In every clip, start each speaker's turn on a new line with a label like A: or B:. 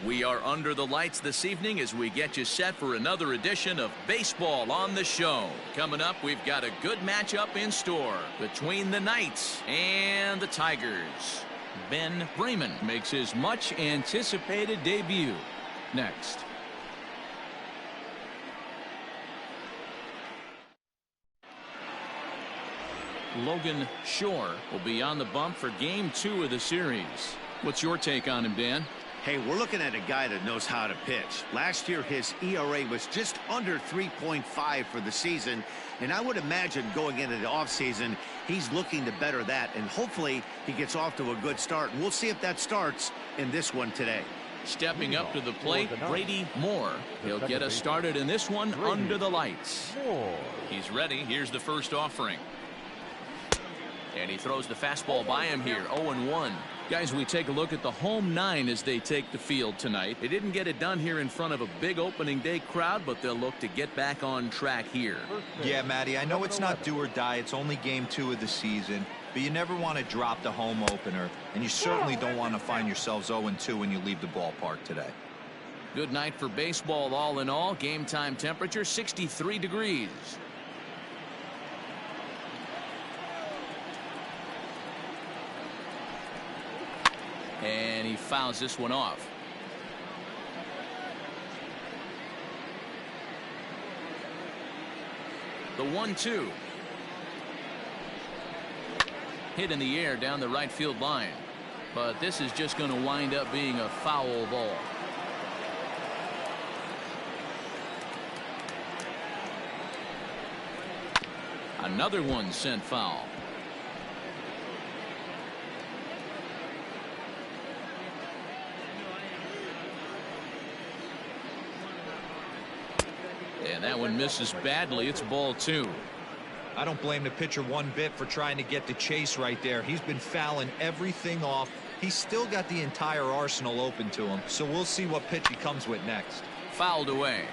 A: We are under the lights this evening as we get you set for another edition of Baseball on the Show. Coming up, we've got a good matchup in store between the Knights and the Tigers. Ben Freeman makes his much anticipated debut next. Logan Shore will be on the bump for Game 2 of the series. What's your take on him, Dan?
B: Hey, we're looking at a guy that knows how to pitch. Last year, his ERA was just under 3.5 for the season, and I would imagine going into the offseason, he's looking to better that, and hopefully he gets off to a good start. And we'll see if that starts in this one today.
A: Stepping up to the plate, Brady Moore. He'll get us started in this one under the lights. He's ready. Here's the first offering. And he throws the fastball by him here, 0-1. Guys, we take a look at the home 9 as they take the field tonight. They didn't get it done here in front of a big opening day crowd, but they'll look to get back on track here.
C: Yeah, Matty, I know it's not do or die. It's only Game 2 of the season, but you never want to drop the home opener, and you certainly don't want to find yourselves 0-2 when you leave the ballpark today.
A: Good night for baseball all in all. Game time temperature 63 degrees. And he fouls this one off. The 1-2. Hit in the air down the right field line. But this is just going to wind up being a foul ball. Another one sent foul. And that one misses badly. It's ball 2.
C: I don't blame the pitcher one bit for trying to get the chase right there. He's been fouling everything off. He's still got the entire arsenal open to him. So we'll see what pitch he comes with next.
A: Fouled away.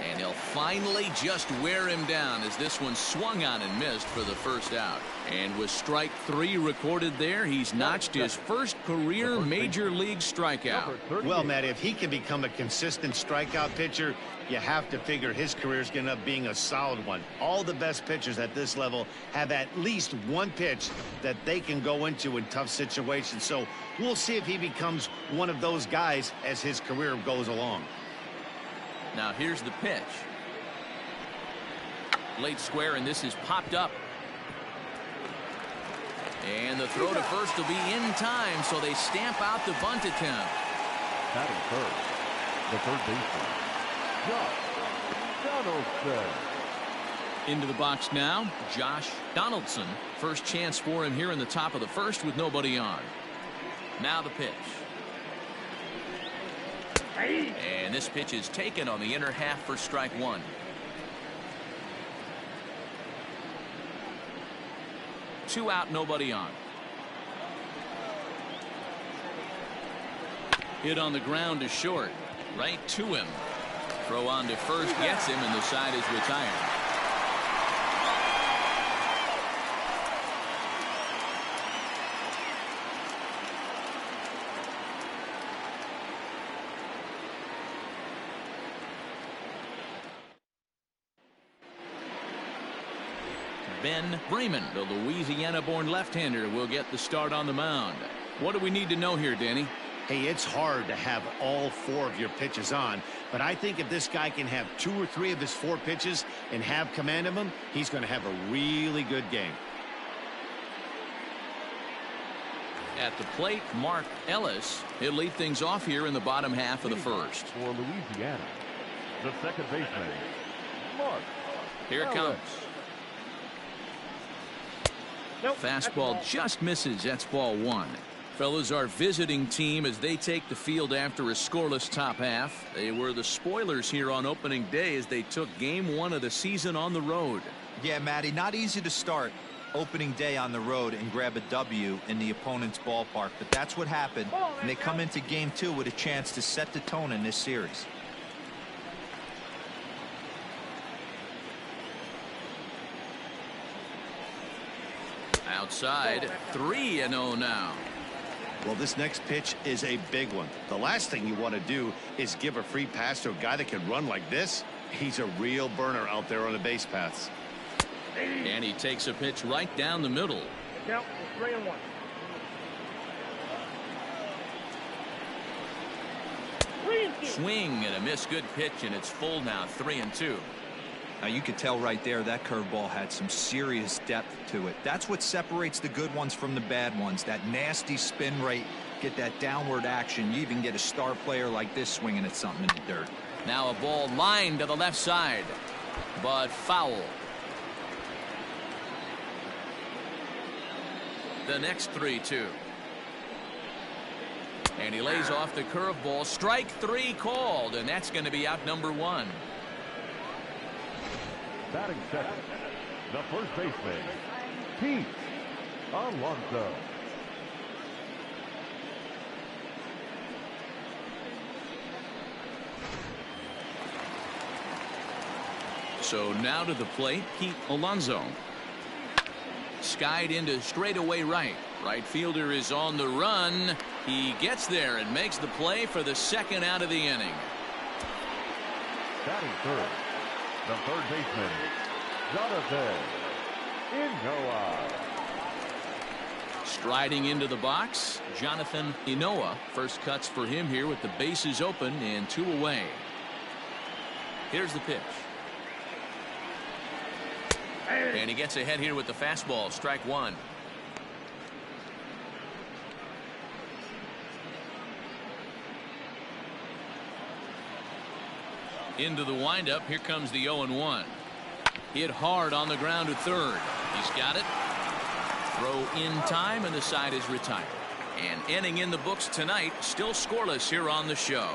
A: And he'll finally just wear him down as this one swung on and missed for the first out. And with strike 3 recorded there, he's notched his first career major league strikeout.
B: Well, Matt, if he can become a consistent strikeout pitcher, you have to figure his career is going to end up being a solid one. All the best pitchers at this level have at least one pitch that they can go into in tough situations. So we'll see if he becomes one of those guys as his career goes along.
A: Now here's the pitch. Late square, and this is popped up. And the throw to first will be in time, so they stamp out the bunt attempt.
D: Batting first, the third baseman, Josh Donaldson.
A: Into the box now, Josh Donaldson. First chance for him here in the top of the first with nobody on. Now the pitch. And this pitch is taken on the inner half for strike 1. Two out, nobody on. Hit on the ground to short. Right to him. Throw on to first, gets him, and the side is retired. Ben Freeman, the Louisiana-born left-hander, will get the start on the mound. What do we need to know here, Danny?
B: Hey, it's hard to have all 4 of your pitches on, but I think if this guy can have 2 or 3 of his 4 pitches and have command of them, he's going to have a really good game.
A: At the plate, Mark Ellis. He'll lead things off here in the bottom half of the first.
D: For Louisiana, the second baseman, Mark
A: Here it comes. Fastball just misses. That's ball 1. Fellas, our visiting team as they take the field after a scoreless top half. They were the spoilers here on opening day as they took game 1 of the season on the road.
C: Yeah, Matty, not easy to start opening day on the road and grab a W in the opponent's ballpark, but that's what happened, and they come into game 2 with a chance to set the tone in this series.
A: Outside, 3-0 now.
B: Well, this next pitch is a big one. The last thing you want to do is give a free pass to a guy that can run like this. He's a real burner out there on the base paths.
A: And he takes a pitch right down the middle.
E: Count 3-1.
A: Swing and a miss. Good pitch, and it's full now. 3-2.
C: Now you could tell right there that curveball had some serious depth to it. That's what separates the good ones from the bad ones. That nasty spin rate, get that downward action. You even get a star player like this swinging at something in the dirt.
A: Now a ball lined to the left side, but foul. The next 3-2. And he lays off the curveball. Strike 3 called, and that's going to be out number 1.
D: Batting second, the first baseman, Pete Alonso.
A: So now to the plate, Pete Alonso. Skied into straightaway right. Right fielder is on the run. He gets there and makes the play for the second out of the inning.
D: Batting third, the third baseman, Jonathan Ncaa.
A: Striding into the box, Jonathan Ncaa. First cuts for him here with the bases open and 2 away. Here's the pitch. And he gets ahead here with the fastball. Strike 1. Into the windup. Here comes the 0-1. Hit hard on the ground at third. He's got it. Throw in time, and the side is retired. And inning in the books tonight. Still scoreless here on the show.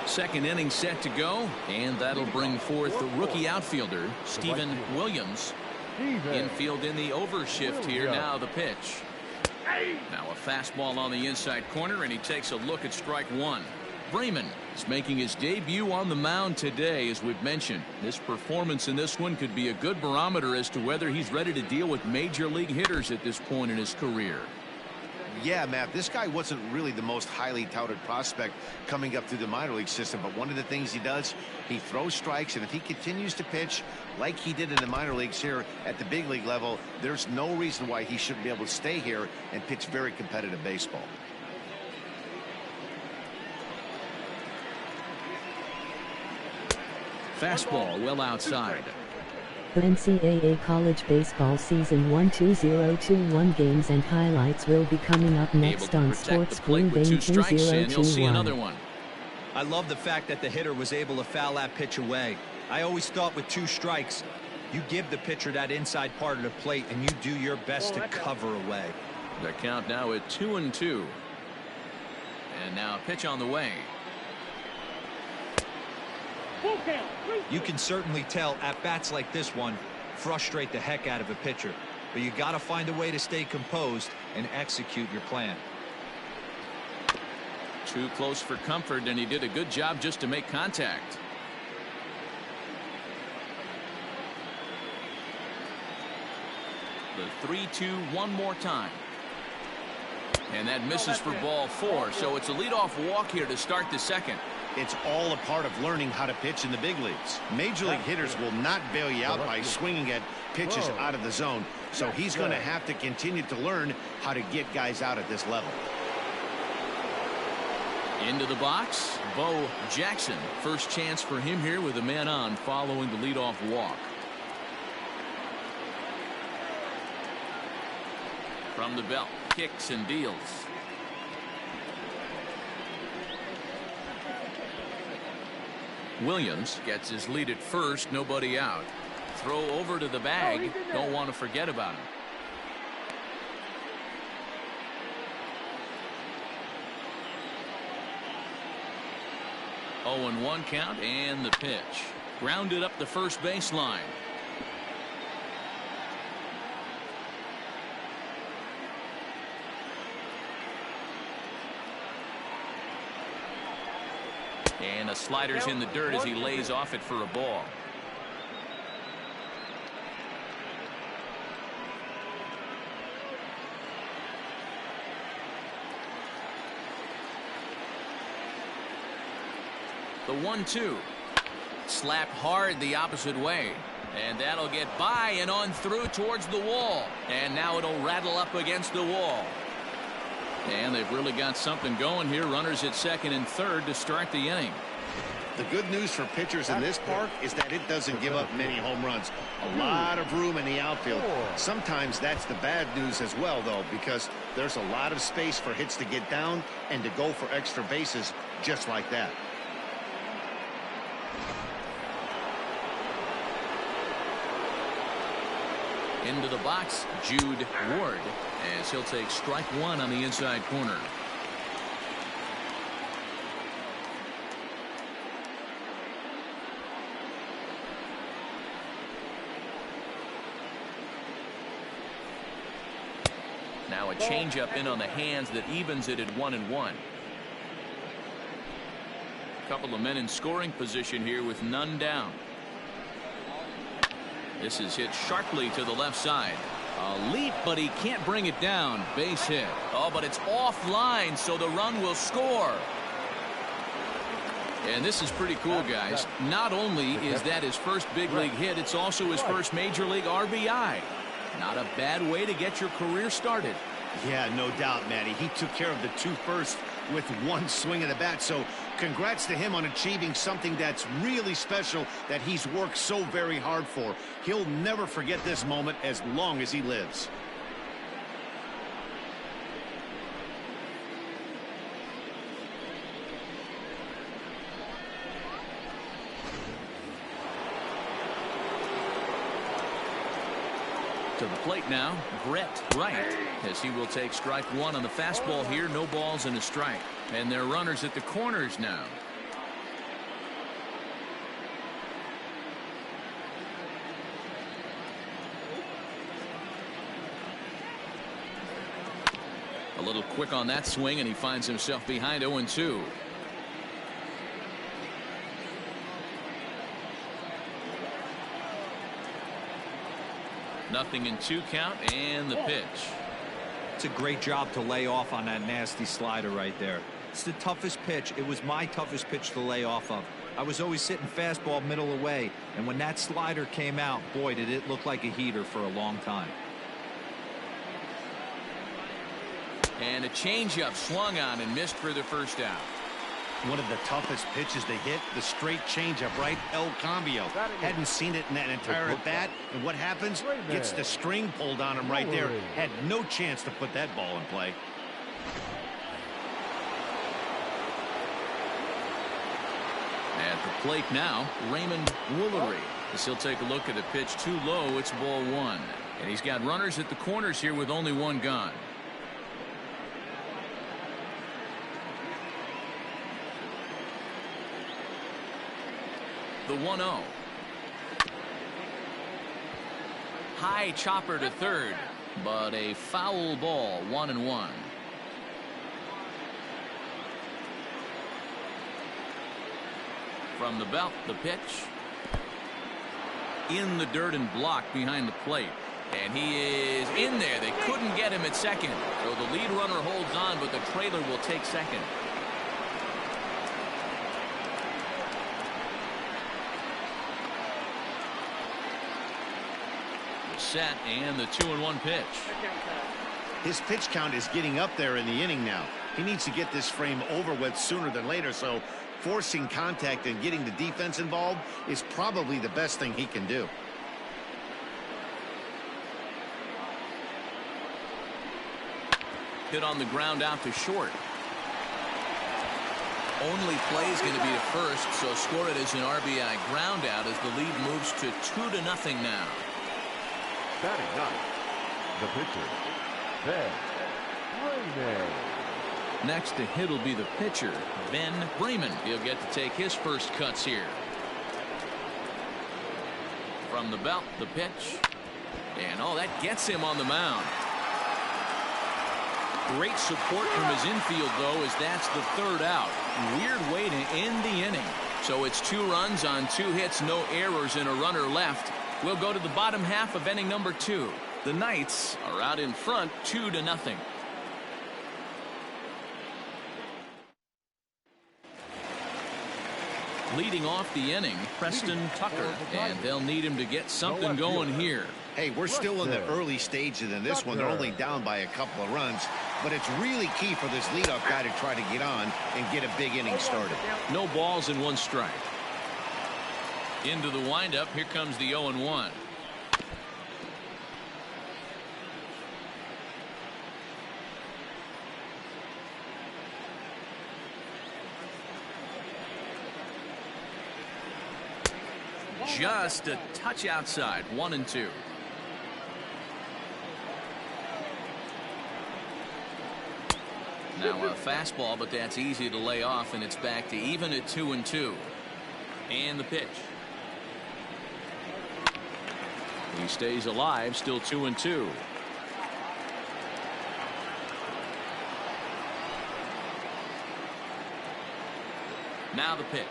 A: Second inning set to go, and that'll bring forth the rookie outfielder Steven Williams. Infield in the overshift here. Now the pitch. Now a fastball on the inside corner, and he takes a look at strike 1. Freeman is making his debut on the mound today. As we've mentioned, this performance in this one could be a good barometer as to whether he's ready to deal with major league hitters at this point in his career.
B: Yeah, Matt, this guy wasn't really the most highly touted prospect coming up through the minor league system, but one of the things he does, he throws strikes, and if he continues to pitch like he did in the minor leagues here at the big league level, there's no reason why he shouldn't be able to stay here and pitch very competitive baseball.
A: Fastball well outside.
F: The NCAA college baseball season 1 2021 games and highlights will be coming up next on Sports Blue Vein 2021.
C: I love the fact that the hitter was able to foul that pitch away. I always thought with 2 strikes, you give the pitcher that inside part of the plate and you do your best to cover away.
A: The count now at 2-2. And now a pitch on the way.
C: You can certainly tell at bats like this one frustrate the heck out of a pitcher, but you got to find a way to stay composed and execute your plan.
A: Too close for comfort, and he did a good job just to make contact. The 3-2 one more time. And that misses for ball 4, so it's a leadoff walk here to start the second.
B: It's all a part of learning how to pitch in the big leagues. Major league hitters will not bail you out by swinging at pitches out of the zone, so he's going to have to continue to learn how to get guys out at this level.
A: Into the box, Bo Jackson. First chance for him here with a man on following the leadoff walk. From the belt, kicks and deals. Williams gets his lead at first, nobody out. Throw over to the bag, don't want to forget about him. Oh, and 1 count, and the pitch. Grounded up the first baseline. And a slider's in the dirt as he lays off it for a ball. The 1-2. Slapped hard the opposite way. And that'll get by and on through towards the wall. And now it'll rattle up against the wall. And they've really got something going here. Runners at second and third to start the inning.
B: The good news for pitchers in this park is that it doesn't give up many home runs. A lot of room in the outfield. Sometimes that's the bad news as well, though, because there's a lot of space for hits to get down and to go for extra bases just like that.
A: Into the box, Jude Ward, as he'll take strike one on the inside corner. Now a changeup in on the hands that evens it at 1-1. A couple of men in scoring position here with none down. This is hit sharply to the left side. A leap, but he can't bring it down. Base hit. Oh, but it's offline, so the run will score. And this is pretty cool, guys. Not only is that his first big league hit, it's also his first major league RBI. Not a bad way to get your career started.
B: Yeah, no doubt, Matty. He took care of the two first with one swing of the bat. So congrats to him on achieving something that's really special that he's worked so very hard for. He'll never forget this moment as long as he lives.
A: To the plate now, Brett Wright, as he will take strike one on the fastball here. No balls and a strike. And they're runners at the corners now. A little quick on that swing, and he finds himself behind 0-2. Nothing in 2 count, and the pitch.
C: It's a great job to lay off on that nasty slider right there. It's the toughest pitch. It was my toughest pitch to lay off of. I was always sitting fastball middle away, and when that slider came out, boy, did it look like a heater for a long time.
A: And a changeup swung on and missed for the first out.
B: One of the toughest pitches to hit, the straight changeup, right? El Cambio. Hadn't seen it in that entire at bat. And what happens? Gets the string pulled on him right there. Had no chance to put that ball in play.
A: At the plate now, Raymond Woolery. As he'll take a look at a pitch too low, it's ball one. And he's got runners at the corners here with only one gone. The 1-0. High chopper to third, but a foul ball. 1-1. From the belt, the pitch. In the dirt and blocked behind the plate. And he is in there. They couldn't get him at second. So the lead runner holds on, but the trailer will take second. Set, and the 2-1 pitch.
B: His pitch count is getting up there in the inning now. He needs to get this frame over with sooner than later, so forcing contact and getting the defense involved is probably the best thing he can do.
A: Hit on the ground out to short. Only play is going to be to first, so score it as an RBI ground out as the lead moves to 2-0 now.
D: Batting up, the pitcher, Ben Raymond.
A: Next to hit will be the pitcher, Ben Raymond. He'll get to take his first cuts here. From the belt, the pitch. And oh, that gets him on the mound. Great support from his infield, though, as that's the third out. Weird way to end the inning. So it's 2 runs on 2 hits, no errors, and a runner left. We'll go to the bottom half of inning number 2. The Knights are out in front 2-0. Leading off the inning, Preston Tucker, and they'll need him to get something going here.
B: Hey, we're still in the early stages in this one. They're only down by a couple of runs, but it's really key for this leadoff guy to try to get on and get a big inning started.
A: No balls and 1 strike. Into the windup, here comes the 0-1. Just a touch outside, 1-2. Now a fastball, but that's easy to lay off, and it's back to even at 2-2. And the pitch. He stays alive, still 2-2. Now the pitch.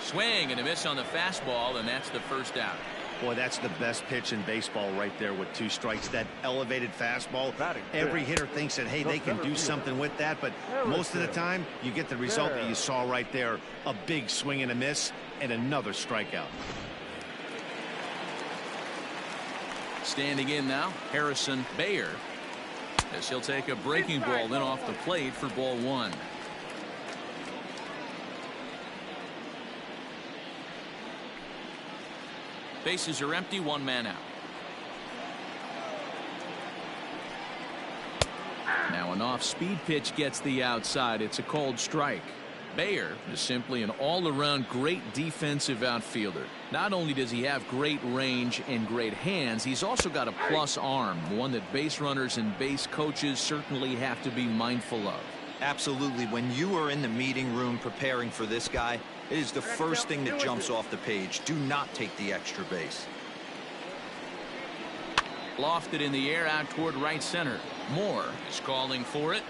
A: Swing and a miss on the fastball, and that's the first out.
B: Boy, that's the best pitch in baseball right there with 2 strikes. That elevated fastball. Every hitter thinks that, hey, they can do something with that, but most of the time you get the result that you saw right there. A big swing and a miss and another strikeout.
A: Standing in now, Harrison Bader, as he'll take a breaking ball in off the plate for ball 1. Bases are empty, 1 man out. Now an off-speed pitch gets the outside. It's a called strike. Bayer is simply an all-around great defensive outfielder. Not only does he have great range and great hands, he's also got a plus arm, one that base runners and base coaches certainly have to be mindful of.
C: Absolutely. When you are in the meeting room preparing for this guy, it is the first thing that jumps off the page. Do not take the extra base.
A: Lofted in the air out toward right center. Moore is calling for it,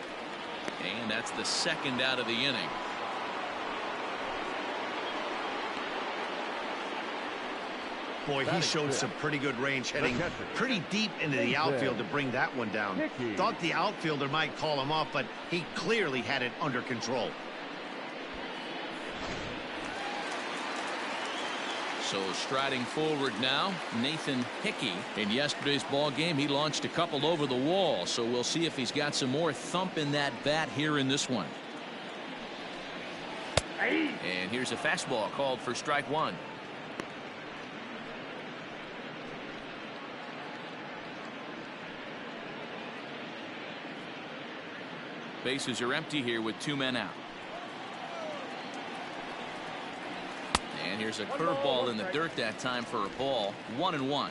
A: and that's the second out of the inning.
B: Boy, he showed some pretty good range, heading pretty deep into the outfield to bring that one down. Thought the outfielder might call him off, but he clearly had it under control.
A: So striding forward now, Nathan Hickey. In yesterday's ball game, he launched a couple over the wall, so we'll see if he's got some more thump in that bat here in this one. And here's a fastball called for strike 1. Bases are empty here with 2 men out. And here's a curveball in the dirt that time for a ball. 1-1.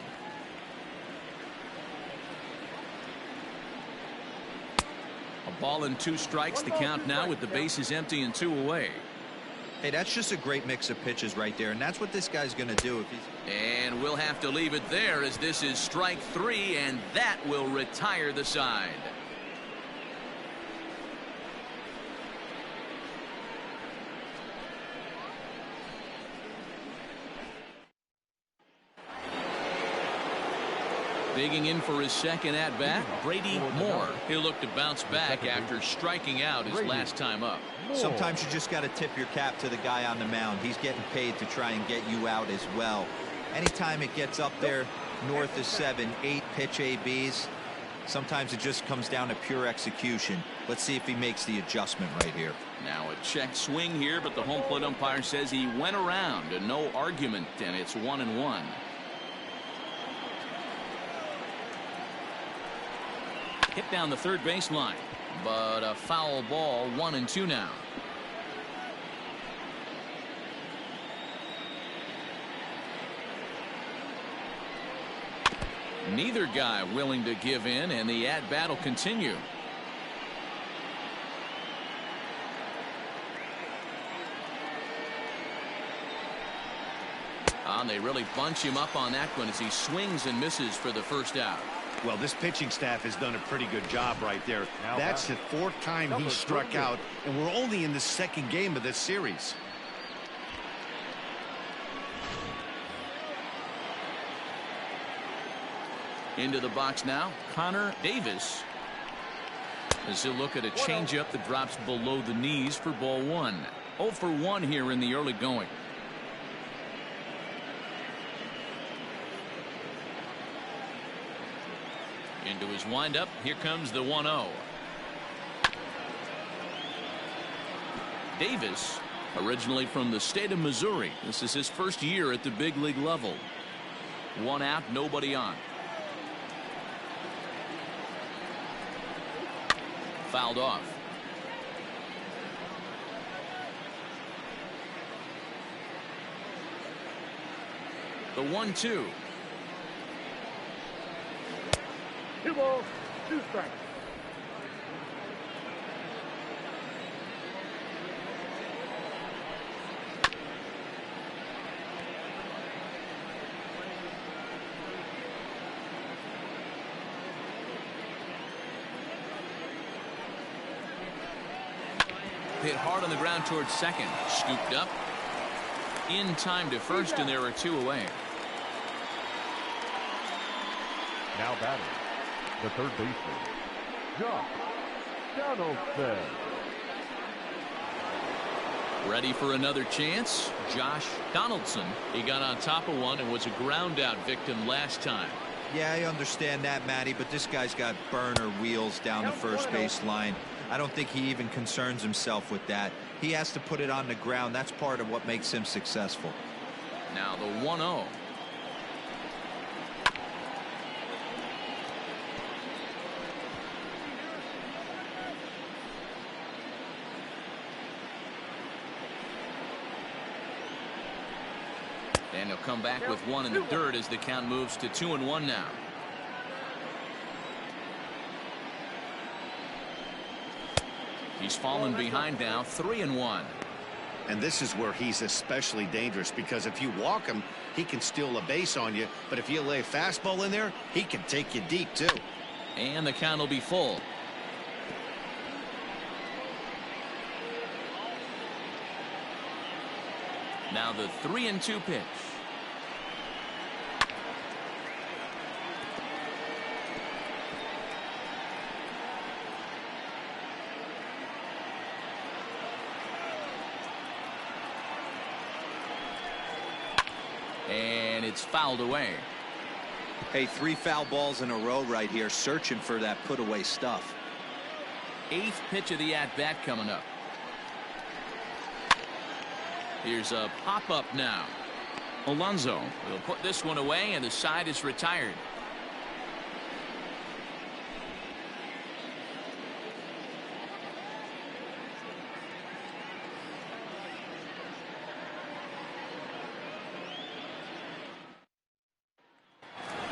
A: A ball and 2 strikes. The count now with the bases empty and 2 away.
C: Hey, that's just a great mix of pitches right there, and that's what this guy's going to do. If he's...
A: And we'll have to leave it there as this is strike 3, and that will retire the side. Digging in for his second at-bat, Brady Moore. He'll look to bounce back after striking out his last time up.
C: Sometimes you just got to tip your cap to the guy on the mound. He's getting paid to try and get you out as well. Anytime it gets up there north of 7, 8 pitch ABs, sometimes it just comes down to pure execution. Let's see if he makes the adjustment right here.
A: Now a check swing here, but the home plate umpire says he went around and no argument, and it's 1-1. Hit down the third baseline, but a foul ball. 1-2 now. Neither guy willing to give in, and the at-bat will continue. And they really bunch him up on that one as he swings and misses for the first out.
B: Well, this pitching staff has done a pretty good job right there. That's the 4th time he struck out, and we're only in the 2nd game of this series.
A: Into the box now, Connor Davis. As he'll look at a changeup that drops below the knees for ball one. 0 for 1 here in the early going. Into his windup. Here comes the 1-0. Davis, originally from the state of Missouri. This is his first year at the big league level. 1 out, nobody on. Fouled off. The 1-2.
D: 2 balls, 2 strikes.
A: Hit hard on the ground towards second. Scooped up. In time to first, and there are 2 away.
D: Now batting, the third baseman, Josh Donaldson.
A: Ready for another chance. Josh Donaldson. He got on top of one and was a ground out victim last time.
C: Yeah, I understand that, Matty, but this guy's got burner wheels down the first base line. I don't think he even concerns himself with that. He has to put it on the ground. That's part of what makes him successful.
A: Now the 1-0. And he'll come back with 1 in the dirt as the count moves to 2-1 now. He's fallen behind now, 3-1.
B: And this is where he's especially dangerous, because if you walk him, he can steal a base on you. But if you lay a fastball in there, he can take you deep too.
A: And the count will be full. Now the 3-2 pitch. And it's fouled away.
C: Hey, 3 foul balls in a row right here, searching for that put away stuff.
A: 8th pitch of the at bat coming up. Here's a pop up now. Alonso will put this one away, and the side is retired.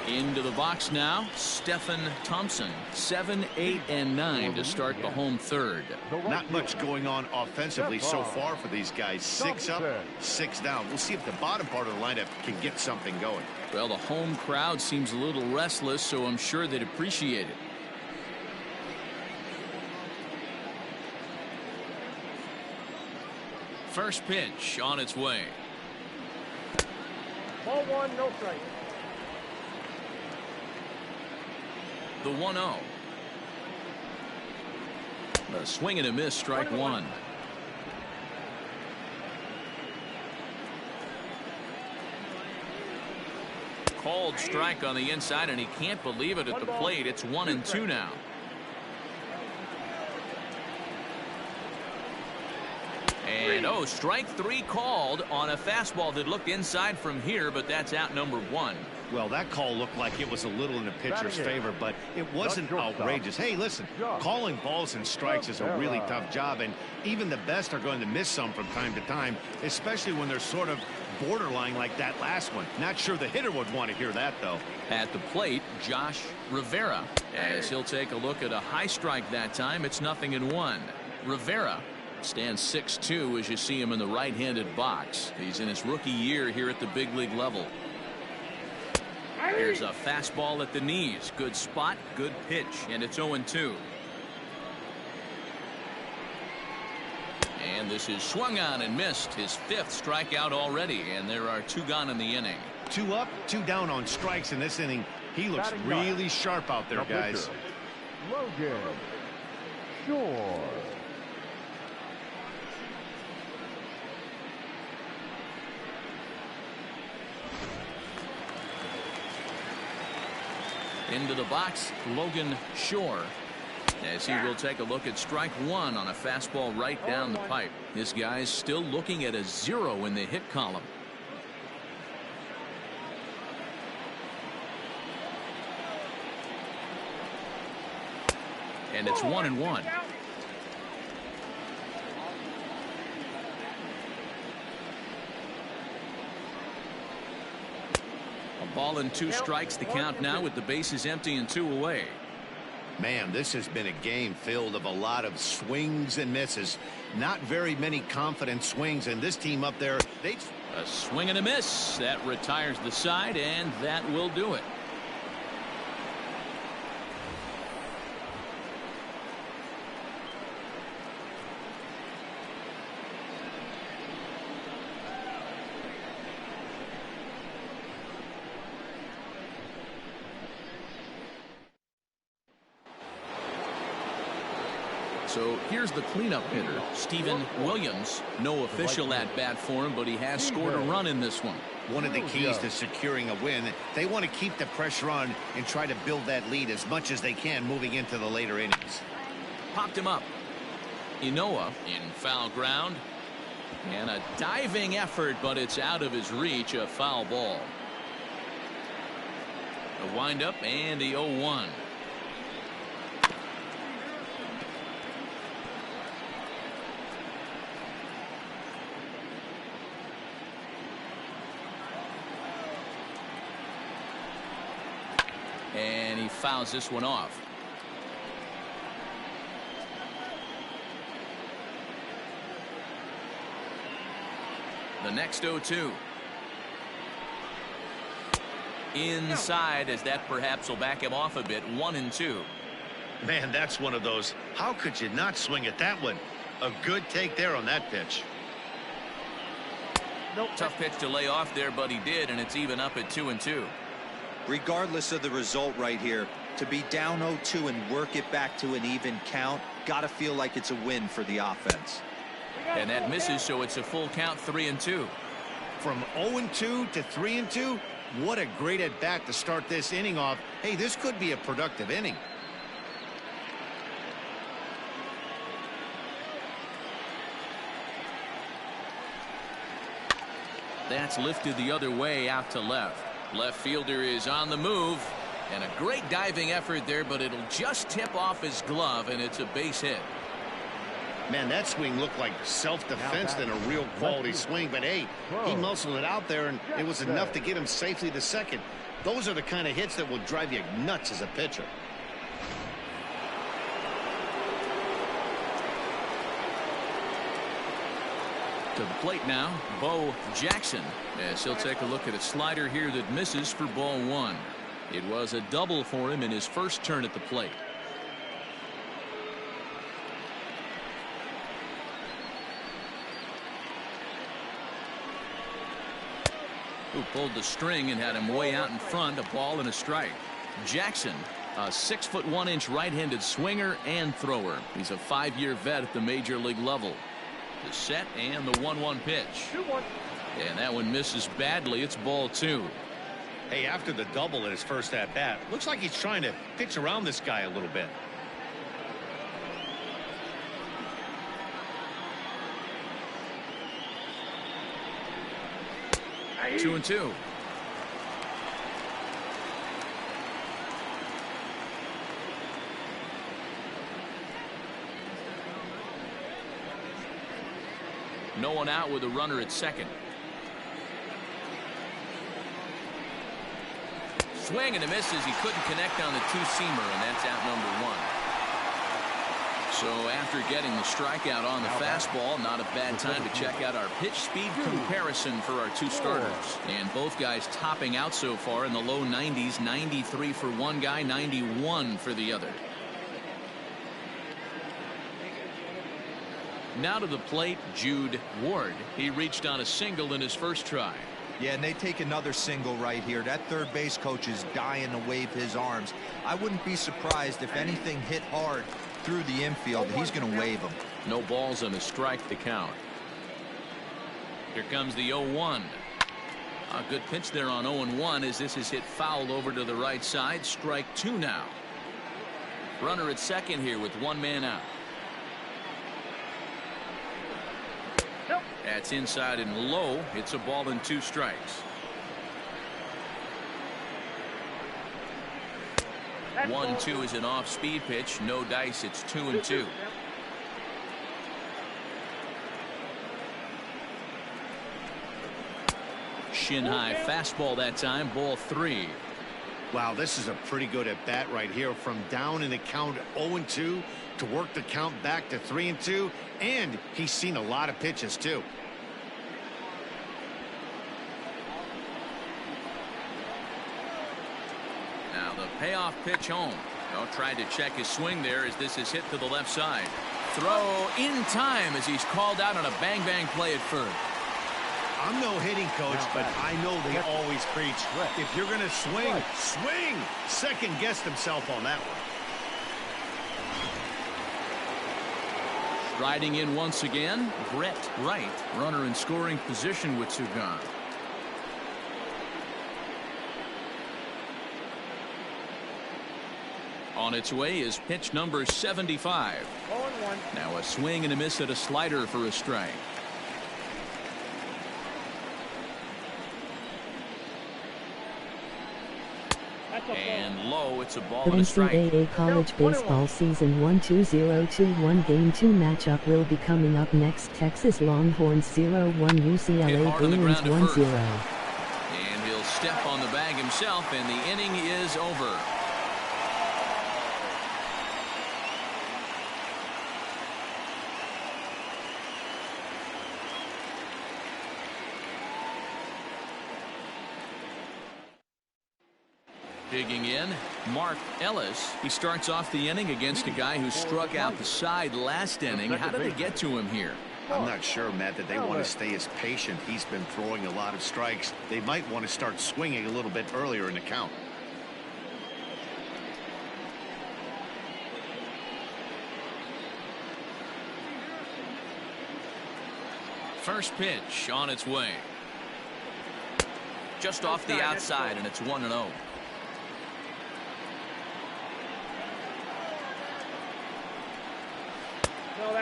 A: Into the box now, Stephen Thompson. 7, 8, and 9 to start the home third.
B: Not much going on offensively so far for these guys. 6 up, 6 down. We'll see if the bottom part of the lineup can get something going.
A: Well, the home crowd seems a little restless, so I'm sure they'd appreciate it. First pitch on its way.
D: Ball 1, no strike.
A: The 1-0. A swing and a miss, strike 1. Called strike on the inside, and he can't believe it at the plate. It's 1-2 now. And strike 3 called on a fastball that looked inside from here, but that's out number 1.
B: Well, that call looked like it was a little in the pitcher's favor, but it wasn't outrageous. Hey, listen, calling balls and strikes is a really tough job, and even the best are going to miss some from time to time, especially when they're sort of borderline like that last one. Not sure the hitter would want to hear that, though.
A: At the plate, Josh Rivera, as he'll take a look at a high strike that time. It's 0-1. Rivera stands 6'2" as you see him in the right-handed box. He's in his rookie year here at the big league level. Here's a fastball at the knees. Good spot, good pitch, and it's 0-2. And this is swung on and missed. His 5th strikeout already, and there are 2 gone in the inning.
B: 2 up, 2 down on strikes in this inning. He looks really sharp out there, guys.
D: Logan Shore.
A: Into the box, Logan Shore, as he will take a look at strike one on a fastball right down the pipe. This guy's still looking at a 0 in the hit column. And it's 1-1. A ball and 2 strikes, the count now with the bases empty and 2 away.
B: Man, this has been a game filled of a lot of swings and misses. Not very many confident swings, and this team up there,
A: a swing and a miss. That retires the side, and that will do it. So here's the cleanup hitter, Steven Williams. No official at bat for him, but he has scored a run in this one.
B: One of the keys to securing a win, they want to keep the pressure on and try to build that lead as much as they can moving into the later innings.
A: Popped him up. Ncaa in foul ground. And a diving effort, but it's out of his reach, a foul ball. A windup and the 0-1. And he fouls this one off. The next 0-2. Inside, as that perhaps will back him off a bit. 1-2.
B: Man, that's one of those. How could you not swing at that one? A good take there on that pitch.
A: Tough pitch to lay off there, but he did, and it's even up at 2-2.
C: Regardless of the result right here, to be down 0-2 and work it back to an even count, gotta feel like it's a win for the offense.
A: And that misses, so it's a full count, 3-2.
B: From 0-2 to 3-2, what a great at bat to start this inning off. Hey, this could be a productive inning.
A: That's lifted the other way out to left. Left fielder is on the move, and a great diving effort there, but it'll just tip off his glove, and it's a base hit.
B: Man, that swing looked like self-defense than a real quality swing, but hey, he muscled it out there, and it was enough to get him safely to second. Those are the kind of hits that will drive you nuts as a pitcher.
A: To the plate now, Bo Jackson, as he'll take a look at a slider here that misses for ball 1. It was a double for him in his first turn at the plate. Who pulled the string and had him way out in front, a ball and a strike. Jackson, a 6'1" right-handed swinger and thrower. He's a 5-year vet at the major league level. The set and the 1-1 pitch. And that one misses badly. It's ball 2.
B: Hey, after the double in his first at bat, looks like he's trying to pitch around this guy a little bit.
A: Hey. 2-2. No one out with a runner at second. Swing and a misses. He couldn't connect on the two-seamer, and that's out number 1. So after getting the strikeout on the fastball, not a bad time to check out our pitch speed comparison for our two starters. And both guys topping out so far in the low 90s, 93 for one guy, 91 for the other. Now to the plate, Jude Ward. He reached on a single in his first try.
C: Yeah, and they take another single right here. That third base coach is dying to wave his arms. I wouldn't be surprised if anything hit hard through the infield. He's going to wave them.
A: No balls and a strike to count. Here comes the 0-1. A good pitch there on 0-1 as this is hit foul over to the right side. Strike 2 now. Runner at second here with one man out. That's inside and low. It's a ball and 2 strikes. 1-2 is an off-speed pitch. No dice. It's 2-2. Shin high fastball that time. Ball 3.
B: Wow, this is a pretty good at bat right here. From down in the count 0-2 to work the count back to 3-2, and he's seen a lot of pitches too.
A: Now the payoff pitch home. Tried to check his swing there as this is hit to the left side. Throw in time as he's called out on a bang play at first.
B: I'm no hitting coach, but I know they always preach, if you're going to swing, swing. Second guessed himself on that one.
A: Striding in once again, Brett Wright, runner in scoring position with Ncaa. On its way is pitch number 75. 0-1. Now a swing and a miss at a slider for a strike. And low, it's a ball and a strike.
F: NCAA college baseball season 1-2-0-2-1 game 2 matchup will be coming up next. Texas Longhorns 0-1 UCLA Bruins 1-0.
A: And he'll step on the bag himself, and the inning is over. Digging in, Mark Ellis. He starts off the inning against a guy who struck out the side last inning. How did they get to him here?
B: I'm not sure, Matt, that they want to stay as patient. He's been throwing a lot of strikes. They might want to start swinging a little bit earlier in the count.
A: First pitch on its way. Just off the outside, and it's 1-0.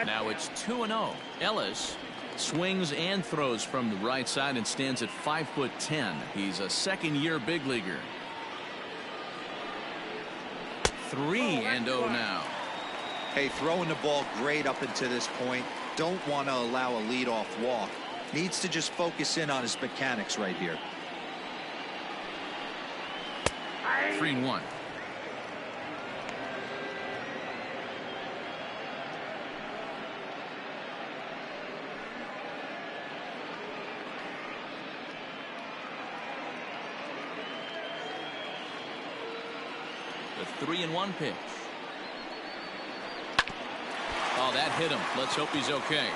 A: Now it's 2-0. Ellis swings and throws from the right side and stands at 5'10". He's a second-year big leaguer. 3-0 now.
C: Hey, throwing the ball great up until this point. Don't want to allow a leadoff walk. Needs to just focus in on his mechanics right here.
A: 3-1. The 3-1 pitch. Oh, that hit him. Let's hope he's okay.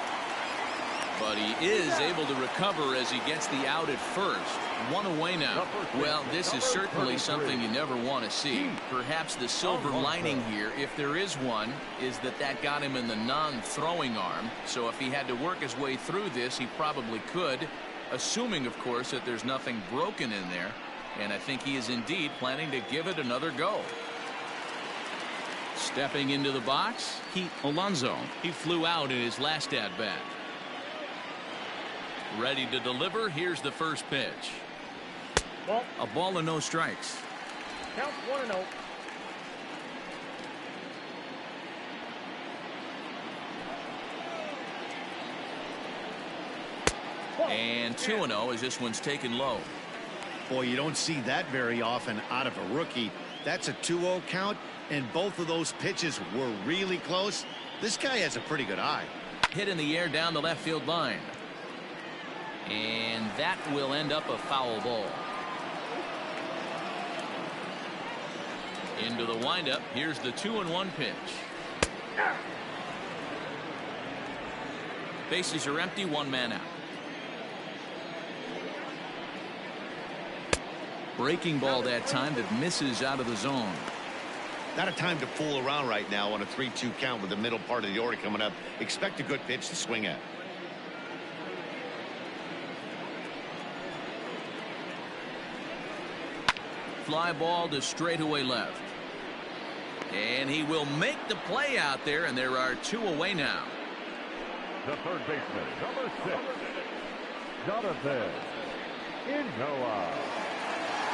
A: But he is able to recover as he gets the out at first. One away now. Well, this is certainly something you never want to see. Perhaps the silver lining here, if there is one, is that got him in the non-throwing arm. So if he had to work his way through this, he probably could, assuming, of course, that there's nothing broken in there. And I think he is indeed planning to give it another go. Stepping into the box, Pete Alonso. He flew out in his last at-bat. Ready to deliver. Here's the first pitch. A ball and no strikes.
E: Count 1-0.
A: And 2-0 as this one's taken low.
B: Boy, you don't see that very often out of a rookie. That's a 2-0 count, and both of those pitches were really close. This guy has a pretty good eye.
A: Hit in the air down the left field line. And that will end up a foul ball. Into the windup. Here's the 2-1 pitch. Bases are empty. One man out. Breaking ball that time that misses out of the zone.
B: Not a time to fool around right now on a 3-2 count with the middle part of the order coming up. Expect a good pitch to swing at.
A: Fly ball to straightaway left. And he will make the play out there, and there are 2 away now.
D: The third baseman, number 6, Jonathan Ncaa.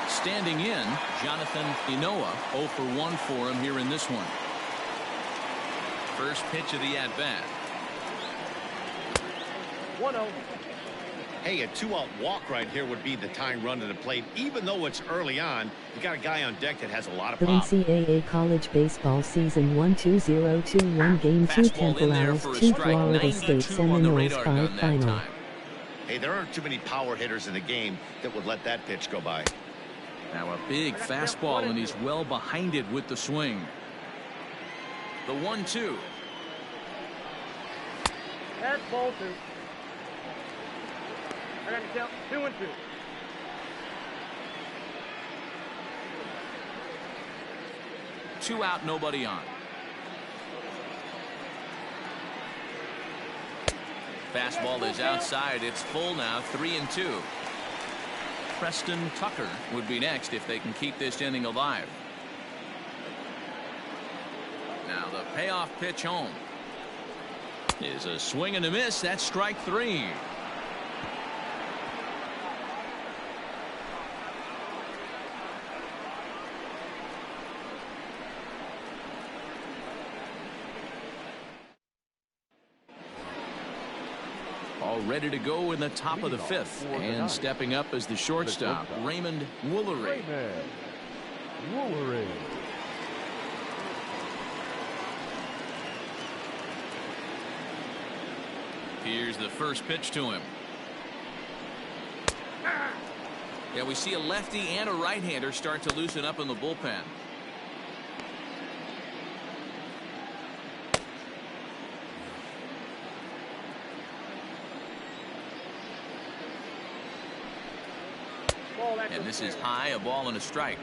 A: Standing in, Jonathan Ncaa, 0 for 1 for him here in this one. First pitch of the at-bat.
E: 1-0.
B: Hey, a 2-out walk right here would be the tying run to the plate. Even though it's early on, you got a guy on deck that has a lot of
F: The
B: pop.
F: NCAA college baseball season 1-2021 game 2 Temporales 2 Florida State Seminoles 5 final.
B: Hey, there aren't too many power hitters in the game that would let that pitch go by.
A: Now a big fastball, and he's well behind it with the swing. The 1-2.
E: That's ball 2. I got to count 2-2.
A: Two out, nobody on. Fastball is outside. It's full now, 3-2. Preston Tucker would be next if they can keep this inning alive. Now the payoff pitch home is a swing and a miss. That's strike 3. All ready to go in the top of the 5th, and stepping up as the shortstop, Raymond Woolery. Here's the first pitch to him. Yeah, we see a lefty and a right-hander start to loosen up in the bullpen. And this is high, a ball and a strike.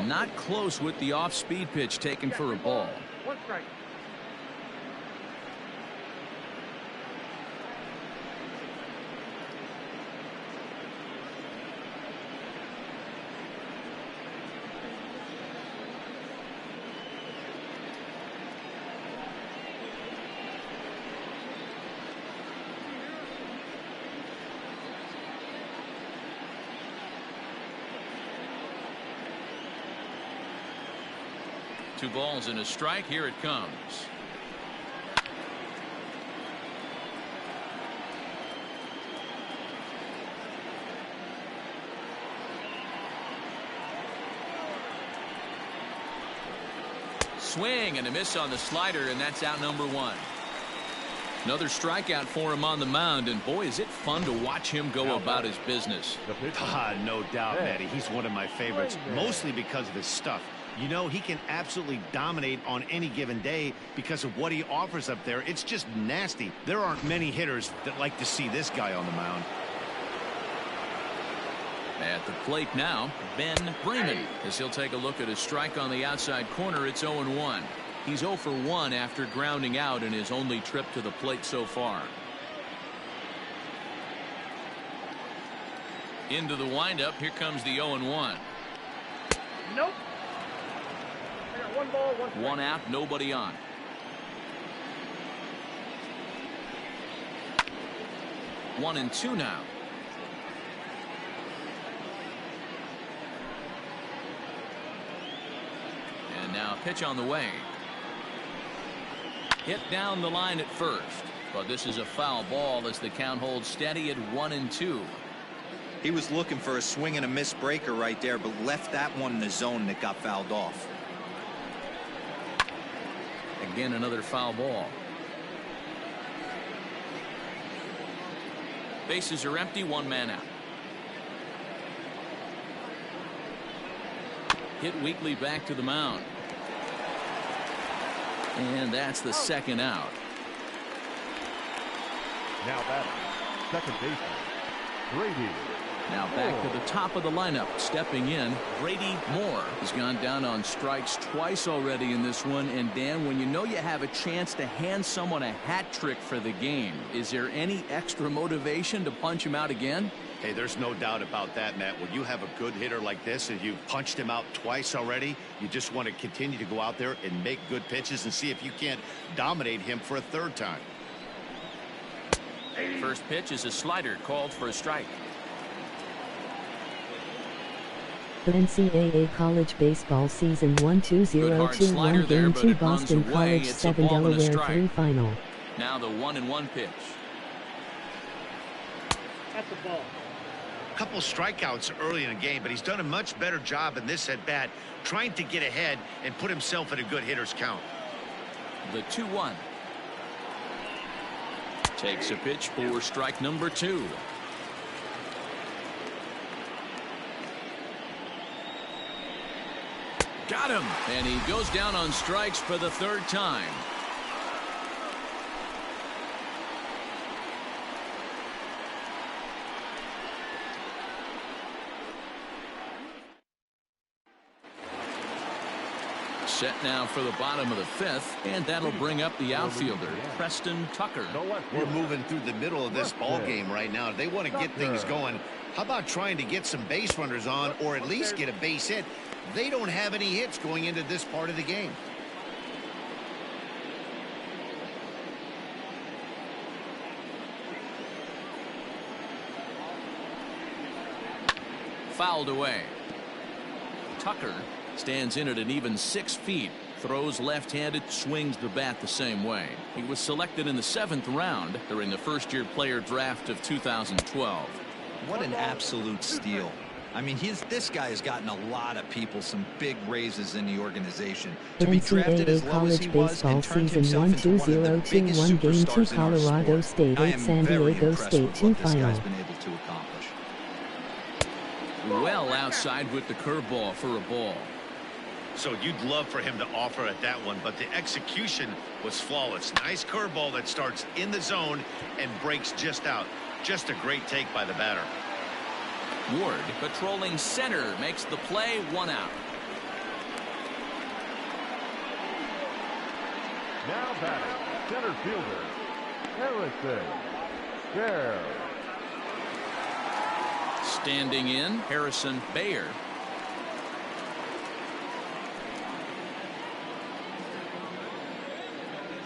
A: Not close with the off-speed pitch taken for a ball.
E: 1 strike.
A: Two balls and a strike. Here it comes. Swing and a miss on the slider, and that's out number 1. Another strikeout for him on the mound, and boy, is it fun to watch him go about his business.
B: No doubt, Matty. He's one of my favorites, mostly because of his stuff. You know, he can absolutely dominate on any given day because of what he offers up there. It's just nasty. There aren't many hitters that like to see this guy on the mound.
A: At the plate now, Ben Bremen, as he'll take a look at a strike on the outside corner. It's 0-1. He's 0 for 1 after grounding out in his only trip to the plate so far. Into the windup. Here comes the 0-1.
E: Nope. I got 1 ball, 1 strike.
A: 1 out, nobody on. One and 2 now. And now a pitch on the way. Hit down the line at first, but this is a foul ball as the count holds steady at 1-2.
C: He was looking for a swing and a miss breaker right there, but left that one in the zone that got fouled off.
A: Again, another foul ball. Bases are empty, 1 man out. Hit weakly back to the mound. And that's the 2nd out.
D: Now batting, second baseman, Brady.
A: Now back to the top of the lineup. Stepping in, Brady Moore. He's gone down on strikes twice already in this one. And Dan, when you know you have a chance to hand someone a hat trick for the game, is there any extra motivation to punch him out again?
B: Hey, there's no doubt about that, Matt. When you have a good hitter like this and you've punched him out twice already, you just want to continue to go out there and make good pitches and see if you can't dominate him for a third time.
A: First pitch is a slider called for a strike.
F: The NCAA college baseball season 1-2-0-2-1 game 2 Boston College 7 Delaware 3 final.
A: Now the 1-1 pitch.
E: That's the ball.
B: Couple strikeouts early in the game, but he's done a much better job in this at bat trying to get ahead and put himself in a good hitter's count.
A: The 2-1. Takes a pitch for strike number 2. Got him, and he goes down on strikes for the third time. Set now for the bottom of the 5th, and that'll bring up the outfielder, Preston Tucker.
B: We're moving through the middle of this ball game right now. They want to get things going. How about trying to get some base runners on, or at least get a base hit? They don't have any hits going into this part of the game.
A: Fouled away. Tucker stands in at an even 6 feet. Throws left-handed, swings the bat the same way. He was selected in the 7th round during the first-year player draft of 2012.
C: What an absolute steal. I mean, this guy has gotten a lot of people some big raises in the organization. To be drafted as low as he was and turned himself into one of the biggest superstars in our
F: Colorado
C: sport.
F: State
C: I
F: 8
C: am
F: San
C: very
F: Diego
C: impressed
F: State
C: with
F: 2
C: what this
F: final.
C: guy's been able to accomplish.
A: Well outside with the curveball for a ball.
B: So you'd love for him to offer at that one, but the execution was flawless. Nice curveball that starts in the zone and breaks just out. Just a great take by the batter.
A: Ward patrolling center makes the play, 1 out.
D: Now batting, center fielder, Harrison Baer.
A: Standing in, Harrison Baer.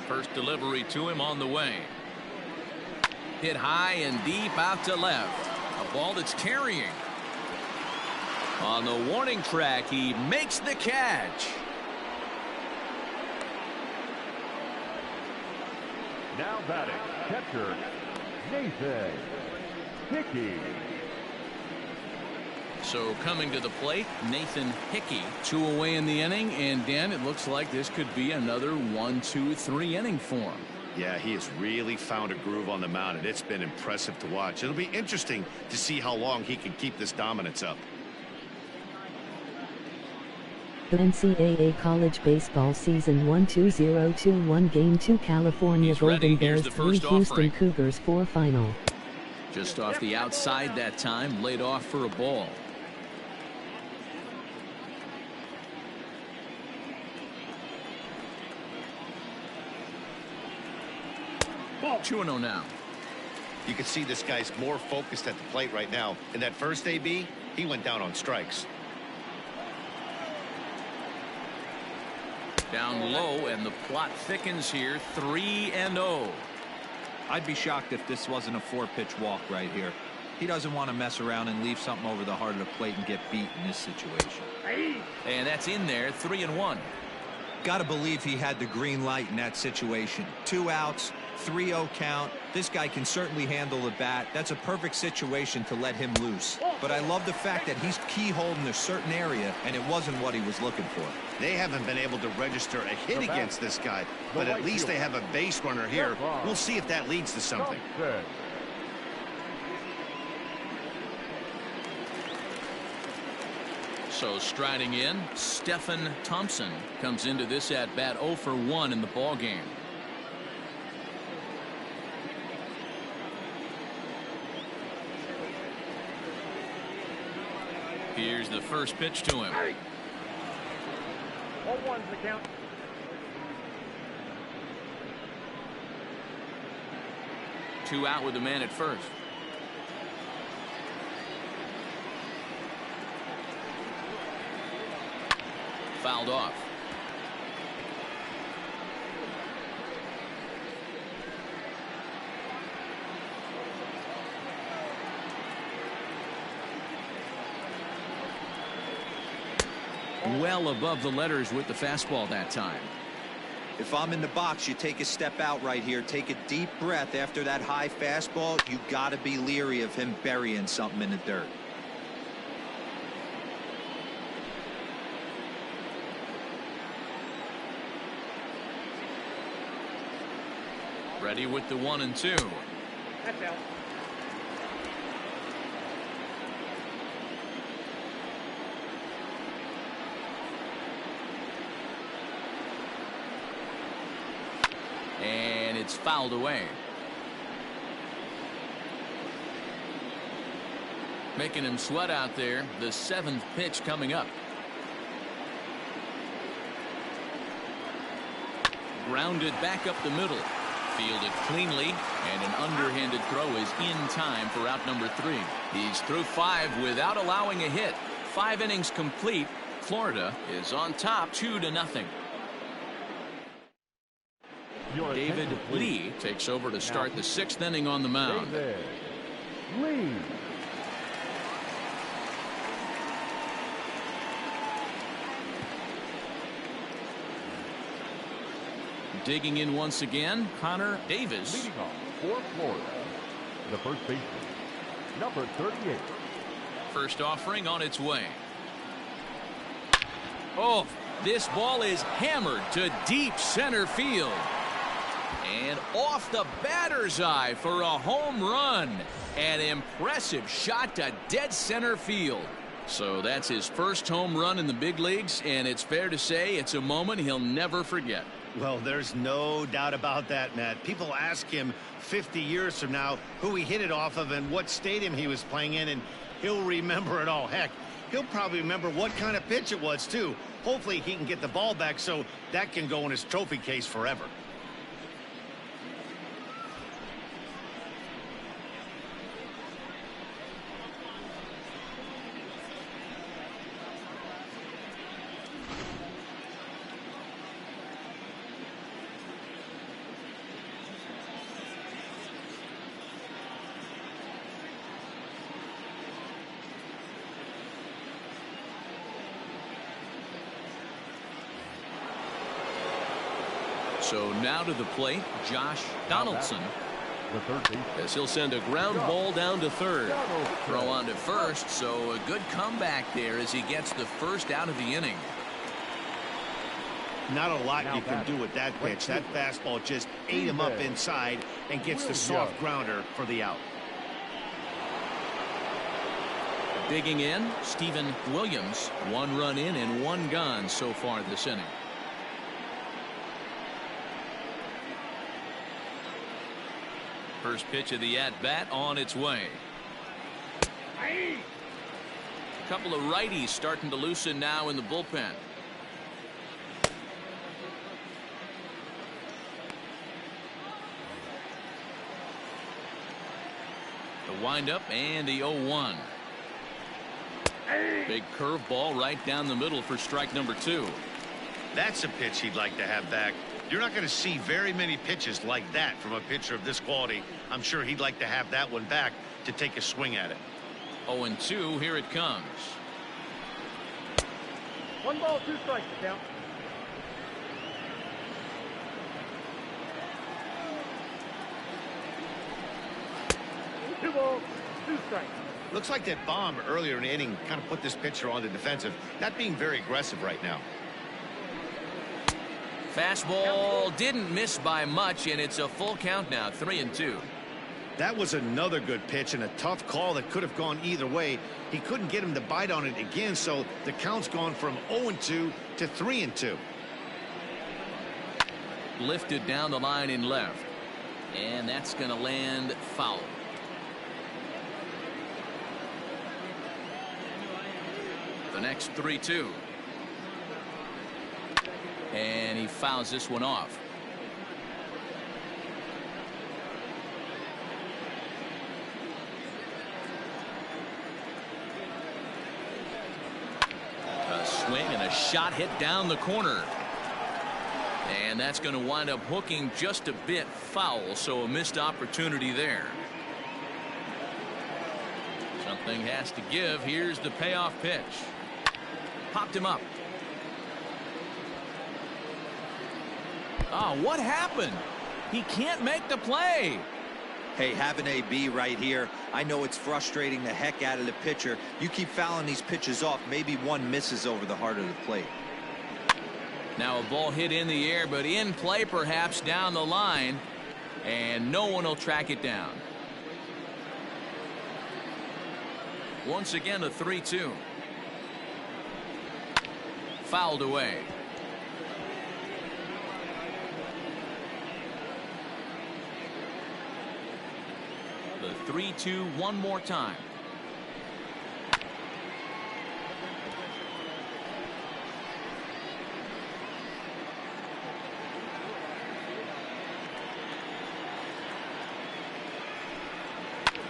A: First delivery to him on the way. Hit high and deep out to left. A ball that's carrying. On the warning track, he makes the catch.
D: Now batting, catcher, Nathan Hickey.
A: So coming to the plate, Nathan Hickey. 2 away in the inning, and Dan, it looks like this could be another 1-2-3 inning for him.
B: Yeah, he has really found a groove on the mound, and it's been impressive to watch. It'll be interesting to see how long he can keep this dominance up.
F: The NCAA college baseball season 1-2-0-2-1 game 2 California
A: He's ready.
F: Golden
A: Here's
F: Bears
A: the
F: 3
A: first
F: Houston
A: offering.
F: Cougars 4 final.
A: Just off the outside that time, laid off for a ball.
E: Ball.
A: 2-0 now.
B: You can see this guy's more focused at the plate right now. In that first AB, he went down on strikes.
A: Down low, and the plot thickens here. 3-0.
C: I'd be shocked if this wasn't a 4-pitch walk right here. He doesn't want to mess around and leave something over the heart of the plate and get beat in this situation.
A: And that's in there. 3-1.
C: Got to believe he had the green light in that situation. 2 outs, 3-0 count. This guy can certainly handle the bat. That's a perfect situation to let him loose. But I love the fact that he's keyholed in a certain area, and it wasn't what he was looking for.
B: They haven't been able to register a hit against this guy, but at least they have a base runner here. We'll see if that leads to something.
A: So striding in, Stephen Thompson comes into this at bat 0 for 1 in the ball game. Here's the first pitch to him.
E: 0-1's the count.
A: Two out with the man at first. Fouled off. Well above the letters with the fastball that time.
C: If I'm in the box, you take a step out right here. Take a deep breath after that high fastball. You got to be leery of him burying something in the dirt.
A: Ready with the 1-2.
E: That's out.
A: And it's fouled away. Making him sweat out there. The 7th pitch coming up. Grounded back up the middle. Fielded cleanly, and an underhanded throw is in time for out number 3. He's through 5 without allowing a hit. 5 innings complete. Florida is on top 2-0. David Lee takes over to start the 6th inning on the mound.
D: David Lee.
A: Digging in once again, Connor Davis.
D: Leading off for Florida, the first baseman, number 38.
A: First offering on its way. Oh, this ball is hammered to deep center field. And off the batter's eye for a home run. An impressive shot to dead center field. So that's his first home run in the big leagues, and it's fair to say it's a moment he'll never forget.
B: Well, there's no doubt about that, Matt. People ask him 50 years from now who he hit it off of and what stadium he was playing in, and he'll remember it all. Heck, he'll probably remember what kind of pitch it was, too. Hopefully he can get the ball back so that can go in his trophy case forever.
A: So now to the plate, Josh Donaldson,
D: The third baseman.
A: as he'll send a ground ball down to third. Throw on to first, so a good comeback there as he gets the first out of the inning.
B: Not a lot you can do with that pitch. That fastball just ate him up inside and gets the soft grounder for the out.
A: Digging in, Steven Williams. 1 run in and 1 gone so far this inning. First pitch of the at-bat on its way. A couple of righties starting to loosen now in the bullpen. The windup and the 0-1. Big curveball right down the middle for strike number 2.
B: That's a pitch he'd like to have back. You're not going to see very many pitches like that from a pitcher of this quality. I'm sure he'd like to have that one back to take a swing at it.
A: 0-2, here it comes.
E: 1 ball, 2 strikes to count. 2 balls, 2 strikes.
B: Looks like that bomb earlier in the inning kind of put this pitcher on the defensive, not being very aggressive right now.
A: Fastball didn't miss by much, and it's a full count now, 3-2.
B: That was another good pitch and a tough call that could have gone either way. He couldn't get him to bite on it again, so the count's gone from 0-2 to 3-2.
A: Lifted down the line in left, and that's going to land foul. The next 3-2. And he fouls this one off. A swing and a shot hit down the corner. And that's going to wind up hooking just a bit foul, so a missed opportunity there. Something has to give. Here's the payoff pitch. Popped him up. Oh, what happened? He can't make the play.
C: Hey, have an AB right here. I know it's frustrating the heck out of the pitcher. You keep fouling these pitches off, maybe one misses over the heart of the plate.
A: Now a ball hit in the air, but in play perhaps down the line, and no one will track it down. Once again, a 3-2. Fouled away. The 3-2 one more time.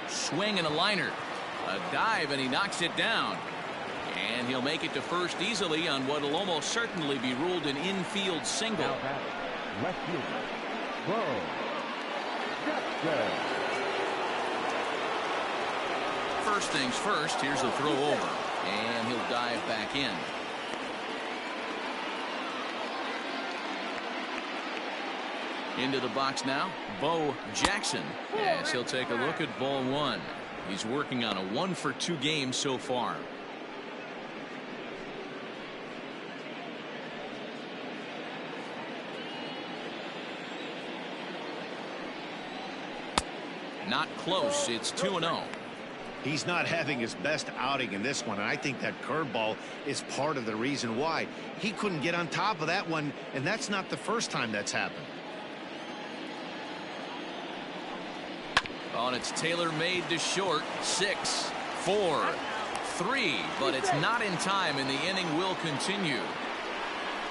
A: Swing and a liner. A dive, and he knocks it down. And he'll make it to first easily on what will almost certainly be ruled an infield single.
D: Left fielder, Bo Jackson.
A: First things first, here's a throw over. And he'll dive back in. Into the box now, Bo Jackson, as he'll take a look at ball one. He's working on a 1-for-2 game so far. Not close. It's 2-0.
B: He's not having his best outing in this one, and I think that curveball is part of the reason why. He couldn't get on top of that one, and that's not the first time that's happened.
A: On it's tailor-made to short. 6, 4, 3, but it's not in time, and the inning will continue.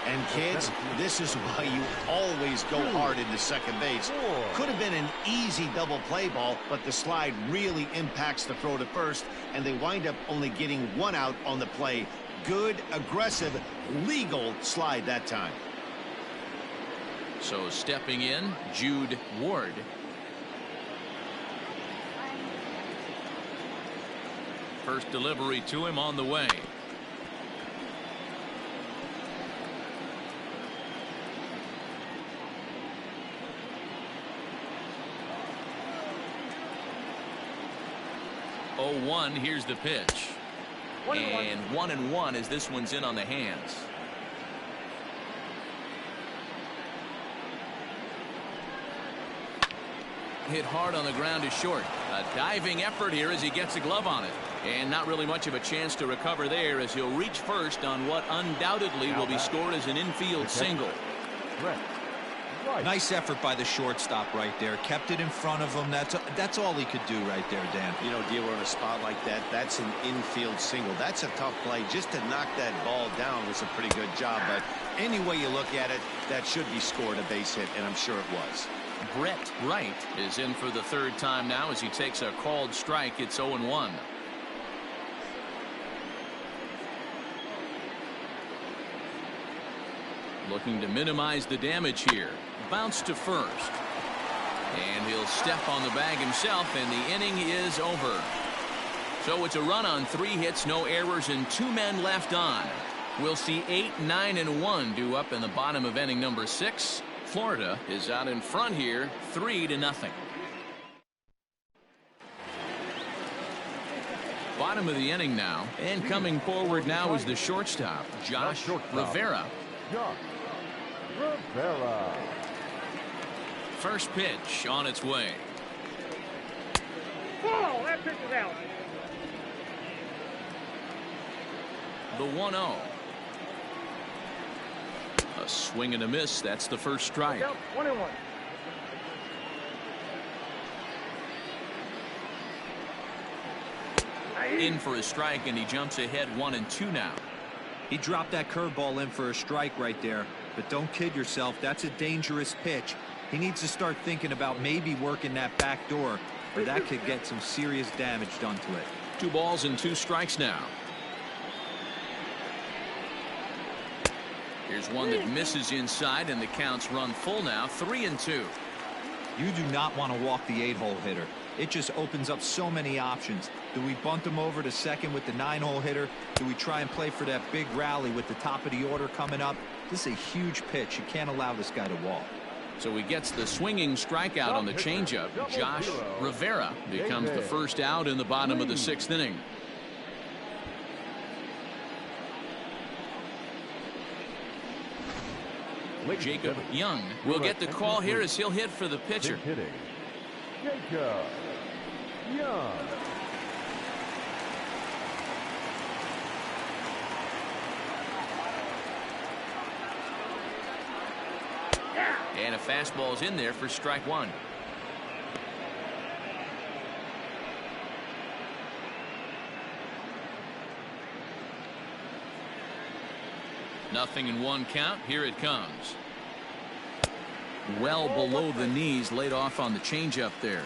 B: And kids, this is why you always go hard into second base. Could have been an easy double play ball, but the slide really impacts the throw to first, and they wind up only getting one out on the play. Good, aggressive, legal slide that time.
A: So stepping in, Jude Ward. First delivery to him on the way. Oh, 1, here's the pitch. And 1-1 as this one's in on the hands. Hit hard on the ground is short. A diving effort here as he gets a glove on it. And not really much of a chance to recover there as he'll reach first on what undoubtedly will be scored as an infield single.
C: Nice effort by the shortstop right there. Kept it in front of him. That's all he could do right there, Dan.
B: You know, dealer in a spot like that, that's an infield single. That's a tough play. Just to knock that ball down was a pretty good job. But any way you look at it, that should be scored a base hit, and I'm sure it was.
A: Brett Wright is in for the third time now as he takes a called strike. It's 0-1. Looking to minimize the damage here. Bounce to first. And he'll step on the bag himself, and the inning is over. So it's a run on 3 hits, no errors, and 2 men left on. We'll see 8, 9, and 1 due up in the bottom of inning number 6. Florida is out in front here, 3-0. Bottom of the inning now, and coming forward now is the shortstop, Josh Rivera.
D: Josh Rivera.
A: First pitch on its way.
E: Whoa, that pitch is out.
A: The 1-0. A swing and a miss. That's the first strike.
E: 1-1.
A: In for a strike, and he jumps ahead 1-2 now.
C: He dropped that curveball in for a strike right there. But don't kid yourself, that's a dangerous pitch. He needs to start thinking about maybe working that back door, or that could get some serious damage done to it.
A: 2 balls and 2 strikes now. Here's one that misses inside, and the count's run full now, 3-2.
C: You do not want to walk the 8-hole hitter. It just opens up so many options. Do we bunt him over to second with the 9-hole hitter? Do we try and play for that big rally with the top of the order coming up? This is a huge pitch. You can't allow this guy to walk.
A: So he gets the swinging strikeout on the changeup. Josh Rivera becomes the first out in the bottom of the 6th inning. Jacob Young will get the call here as he'll hit for the pitcher.
D: Jacob Young.
A: And a fastball's in there for strike 1. Nothing in 1 count. Here it comes. Well below the knees, laid off on the changeup there.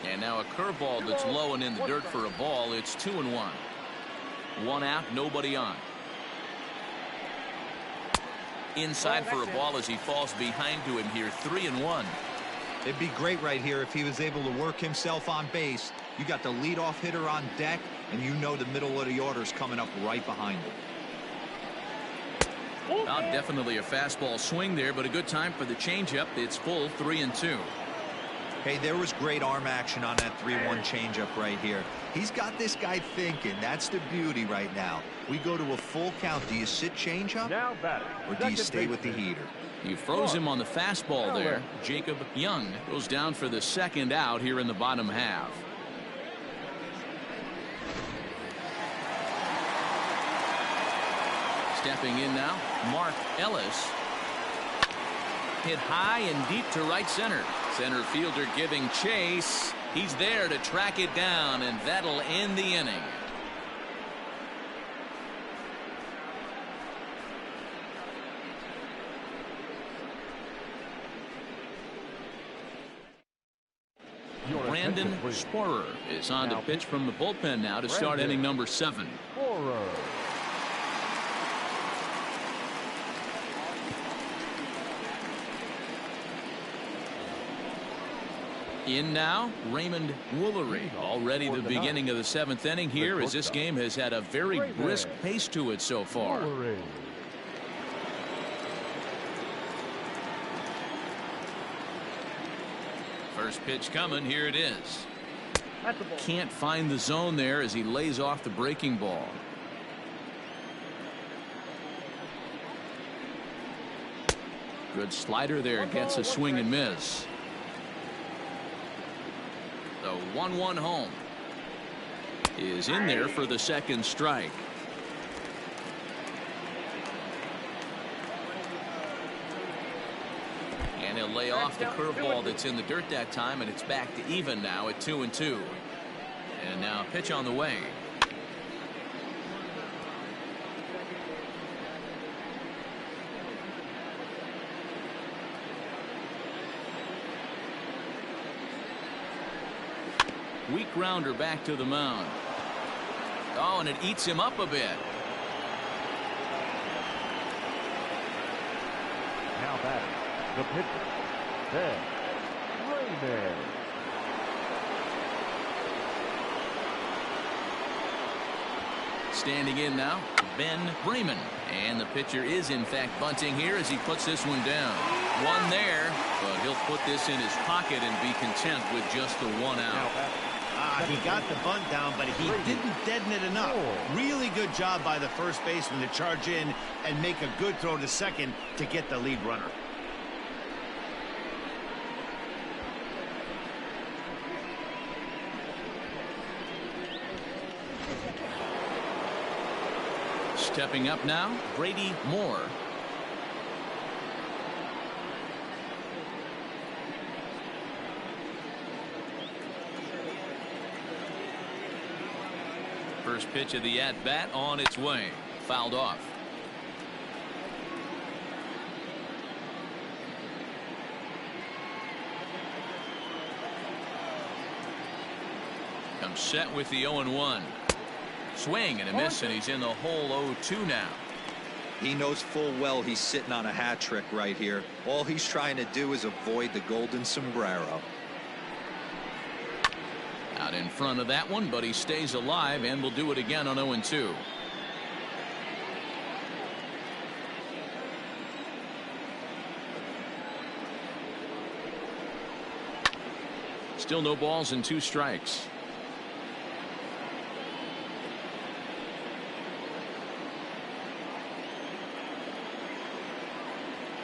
A: And now a curveball that's low and in the dirt for a ball. It's 2-1. 1 out, nobody on. Inside for a ball as he falls behind to him here. 3-1.
C: It'd be great right here if he was able to work himself on base. You got the leadoff hitter on deck, and you know the middle of the order's coming up right behind him.
A: Well, definitely a fastball swing there, but a good time for the changeup. It's full, 3-2.
C: Hey, there was great arm action on that 3-1 changeup right here. He's got this guy thinking. That's the beauty right now. We go to a full count. Do you sit changeup, or do you stay with the heater?
A: You froze him on the fastball there. Jacob Young goes down for the 2nd out here in the bottom half. Stepping in now, Mark Ellis. Hit high and deep to right center. Center fielder giving chase. He's there to track it down, and that'll end the inning. Brandon Sporer is on to pitch from the bullpen now to start inning number 7. In now, Raymond Woolery. Already the beginning of the 7th inning here, as this game has had a very brisk pace to it so far. First pitch coming. Here it is. Can't find the zone there as he lays off the breaking ball. Good slider there. Gets a swing and miss. The 1-1 home is in there for the 2nd strike. And he'll lay off the curveball that's in the dirt that time, and it's back to even now at 2-2. And now a pitch on the way. Weak grounder back to the mound. Oh, and it eats him up a bit.
D: Now batting, the pitcher, Ben Raymond.
A: Standing in now, Ben Raymond. And the pitcher is in fact bunting here as he puts this one down. One there, but he'll put this in his pocket and be content with just the 1 out.
B: He got the bunt down, but he didn't deaden it enough. Really good job by the first baseman to charge in and make a good throw to second to get the lead runner.
A: Stepping up now, Brady Moore. first pitch of the at-bat on its way. Fouled off. Comes set with the 0-1. Swing and a miss, and he's in the hole 0-2 now.
C: He knows full well he's sitting on a hat trick right here. All he's trying to do is avoid the golden sombrero.
A: Out in front of that one, but he stays alive and will do it again on 0-2. Still no balls and 2 strikes.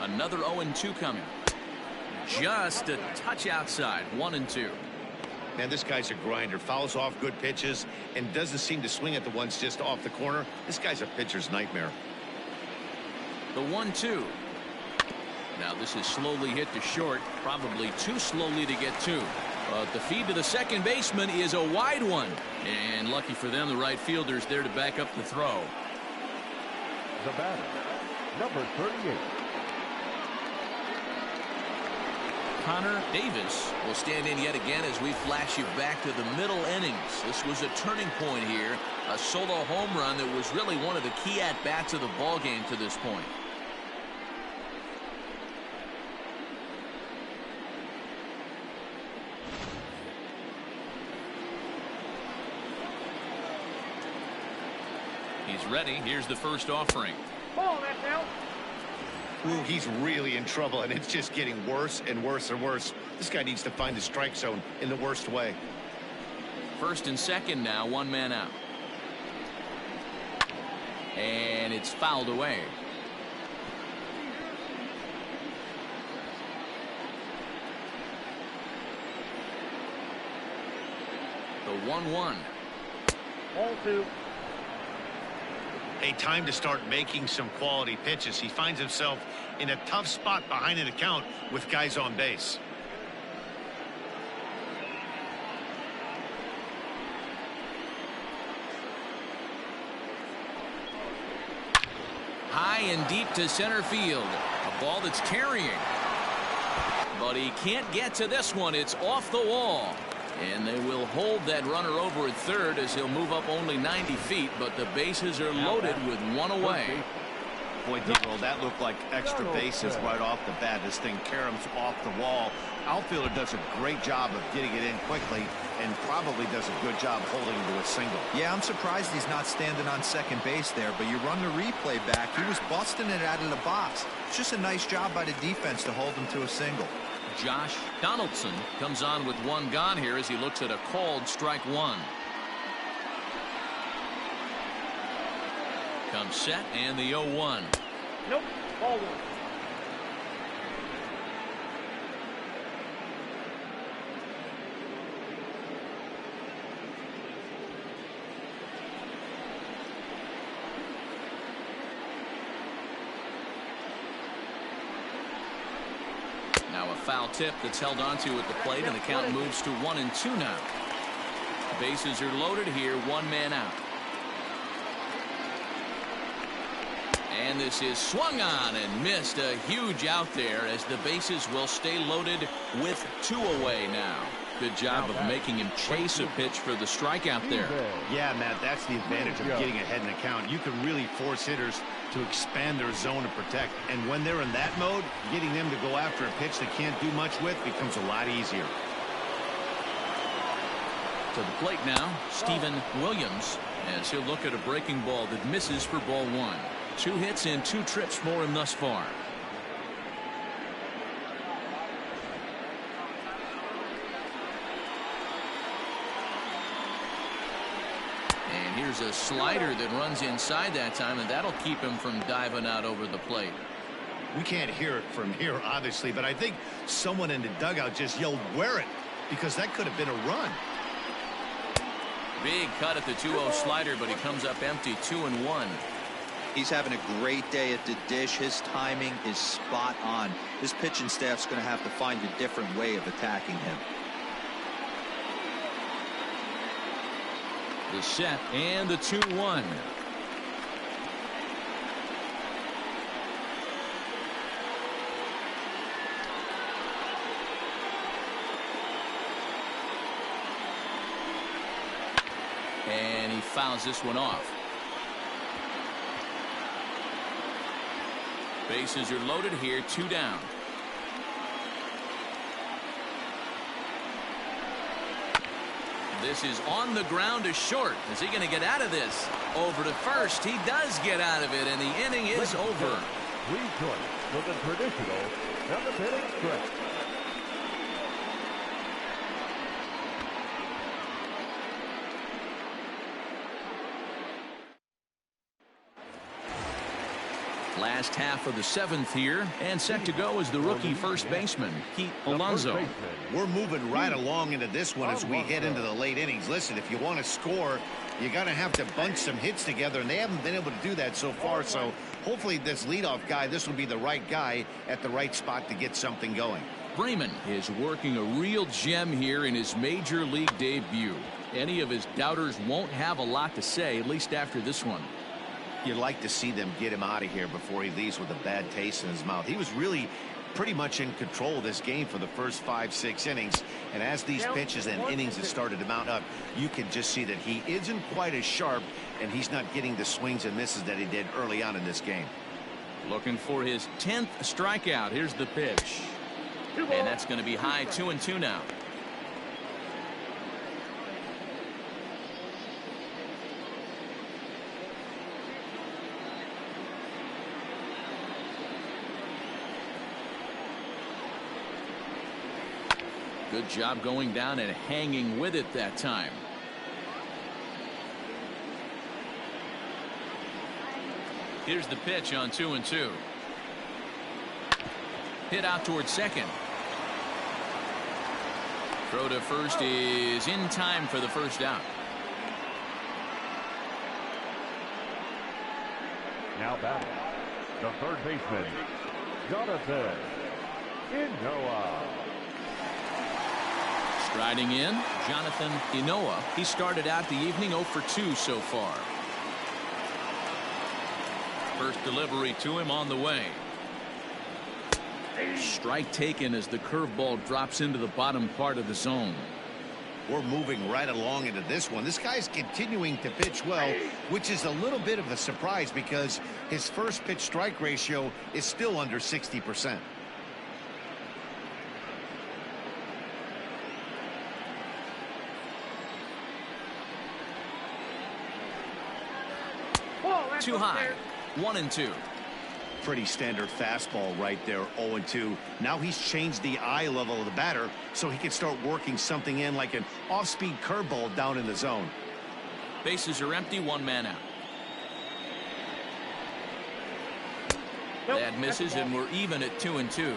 A: Another 0-2 coming. Just a touch outside. 1-2.
B: Man, this guy's a grinder. Fouls off good pitches and doesn't seem to swing at the ones just off the corner. This guy's a pitcher's nightmare.
A: The 1-2. Now this is slowly hit to short. Probably too slowly to get to. But the feed to the second baseman is a wide one. And lucky for them, the right fielder's there to back up the throw.
D: The batter, number 38.
A: Connor Davis will stand in yet again as we flash you back to the middle innings. This was a turning point here. A solo home run that was really one of the key at-bats of the ballgame to this point. He's ready. Here's the first offering.
E: Ball, that now.
B: Ooh, he's really in trouble, and it's just getting worse and worse and worse. This guy needs to find the strike zone in the worst way.
A: First and second now, 1 man out. And it's fouled away. The 1-1.
E: Ball 2.
B: A time to start making some quality pitches. He finds himself in a tough spot behind an account with guys on base.
A: High and deep to center field. A ball that's carrying. But he can't get to this one. It's off the wall. And they will hold that runner over at third as he'll move up only 90 feet, but the bases are loaded with 1 away.
B: Boy, D-Roll, that looked like extra bases right off the bat. This thing caroms off the wall. Outfielder does a great job of getting it in quickly and probably does a good job holding to a single.
C: Yeah, I'm surprised he's not standing on second base there, but you run the replay back. He was busting it out of the box. It's just a nice job by the defense to hold him to a single.
A: Josh Donaldson comes on with 1 gone here as he looks at a called strike 1. Comes set and the 0-1.
E: Nope. Ball 1.
A: Now a foul tip that's held onto at the plate, and the count moves to 1-2 now. Bases are loaded here, 1 man out. And this is swung on and missed. A huge out there as the bases will stay loaded with 2 away now. Good job of making him chase a pitch for the strikeout there.
B: Yeah, Matt, that's the advantage of getting ahead in the count. You can really force hitters to expand their zone to protect. And when they're in that mode, getting them to go after a pitch they can't do much with becomes a lot easier.
A: To the plate now, Steven Williams, as he'll look at a breaking ball that misses for ball 1. 2 hits and 2 trips for him thus far. And here's a slider that runs inside that time, and that'll keep him from diving out over the plate.
B: We can't hear it from here, obviously, but I think someone in the dugout just yelled, "Wear it," because that could have been a run.
A: Big cut at the 2-0 slider, but he comes up empty. 2-1.
C: He's having a great day at the dish. His timing is spot on. His pitching staff's going to have to find a different way of attacking him.
A: The set and the 2-1. And he fouls this one off. Bases are loaded here, 2 down. This is on the ground to short. Is he going to get out of this? Over to first. He does get out of it, and the inning is over.
D: Rejoin for the traditional 7th-inning stretch.
A: Last half of the 7th here, and set to go is the rookie first baseman, Pete Alonso.
B: We're moving right along into this one as we head into the late innings. Listen, if you want to score, you got to have to bunch some hits together, and they haven't been able to do that so far. So hopefully this leadoff guy, this will be the right guy at the right spot to get something going.
A: Freeman is working a real gem here in his major league debut. Any of his doubters won't have a lot to say, at least after this one.
B: You'd like to see them get him out of here before he leaves with a bad taste in his mouth. He was really pretty much in control of this game for the first 5-6 innings. And as these pitches and innings have started to mount up, you can just see that he isn't quite as sharp, and he's not getting the swings and misses that he did early on in this game.
A: Looking for his 10th strikeout. Here's the pitch. And that's going to be high, 2-2 now. Good job going down and hanging with it that time. Here's the pitch on 2-2. Hit out towards second. Throw to first is in time for the first out.
D: Now batting, the third baseman, Jonathan Ncaa.
A: Striding in, Jonathan Ncaa. He started out the evening 0 for 2 so far. First delivery to him on the way. Strike taken as the curveball drops into the bottom part of the zone.
B: We're moving right along into this one. This guy's continuing to pitch well, which is a little bit of a surprise because his first pitch strike ratio is still under 60%.
A: Too high. 1-2.
B: Pretty standard fastball right there, 0-2. Now he's changed the eye level of the batter so he can start working something in like an off-speed curveball down in the zone.
A: Bases are empty, 1 man out. That misses, and we're even at 2-2.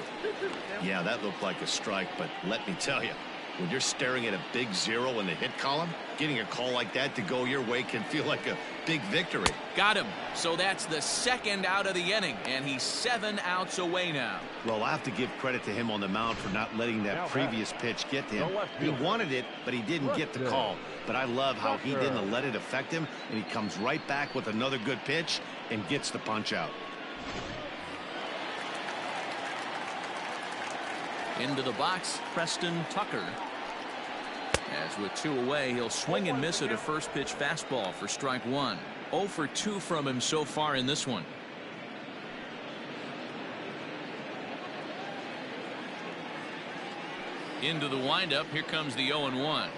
B: Yeah, that looked like a strike, but let me tell you, when you're staring at a big 0 in the hit column, getting a call like that to go your way can feel like a big victory.
A: Got him. So that's the second out of the inning, and he's 7 outs away now.
B: Well, I have to give credit to him on the mound for not letting that previous pitch get to him. He wanted it, but he didn't get the call. But I love how he didn't let it affect him, and he comes right back with another good pitch and gets the punch out.
A: Into the box, Preston Tucker. As with 2 away, he'll swing and miss at a first pitch fastball for strike 1. 0 for 2 from him so far in this one. Into the windup, here comes the 0-1.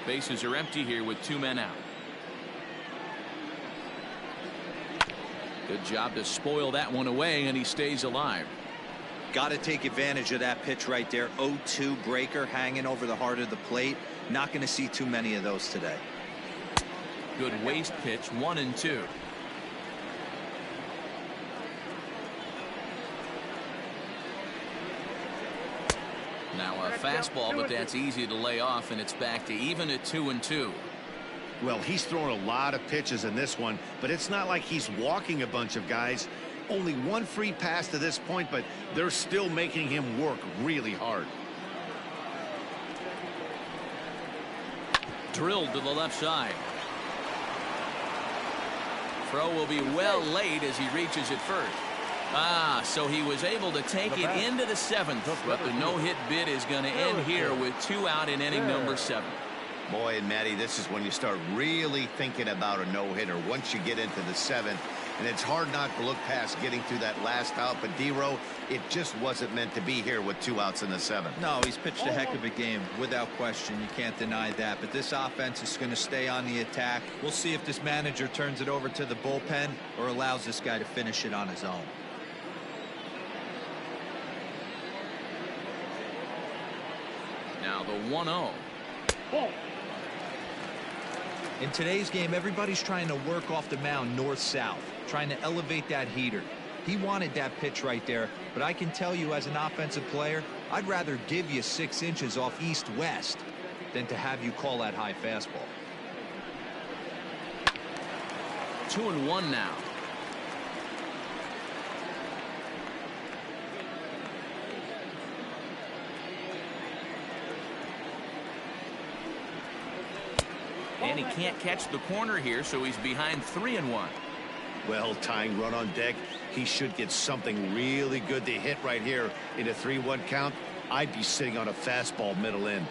A: Bases are empty here with 2 men out. Good job to spoil that one away, and he stays alive.
C: Got to take advantage of that pitch right there. 0-2 breaker hanging over the heart of the plate. Not going to see too many of those today.
A: Good waste pitch, 1-2. Now a fastball, but that's easy to lay off, and it's back to even at 2-2.
B: Well, he's throwing a lot of pitches in this one, but it's not like he's walking a bunch of guys. Only one free pass to this point, but they're still making him work really hard.
A: Drilled to the left side. Throw will be well late as he reaches it first. So he was able to take it into the 7th, but the no-hit bid is going to end here with 2 out in inning number 7.
B: Boy, and Matty, this is when you start really thinking about a no-hitter once you get into the 7th. And it's hard not to look past getting through that last out. But D-Row, it just wasn't meant to be here with 2 outs in the 7th.
C: No, he's pitched a heck of a game, without question. You can't deny that. But this offense is going to stay on the attack. We'll see if this manager turns it over to the bullpen or allows this guy to finish it on his own.
A: Now the 1-0.
C: In today's game, everybody's trying to work off the mound north-south, trying to elevate that heater. He wanted that pitch right there, but I can tell you as an offensive player, I'd rather give you 6 inches off east-west than to have you call that high fastball.
A: 2-1 now. And he can't catch the corner here, so he's behind 3-1.
B: Well, tying run on deck. He should get something really good to hit right here in a 3-1 count. I'd be sitting on a fastball middle in.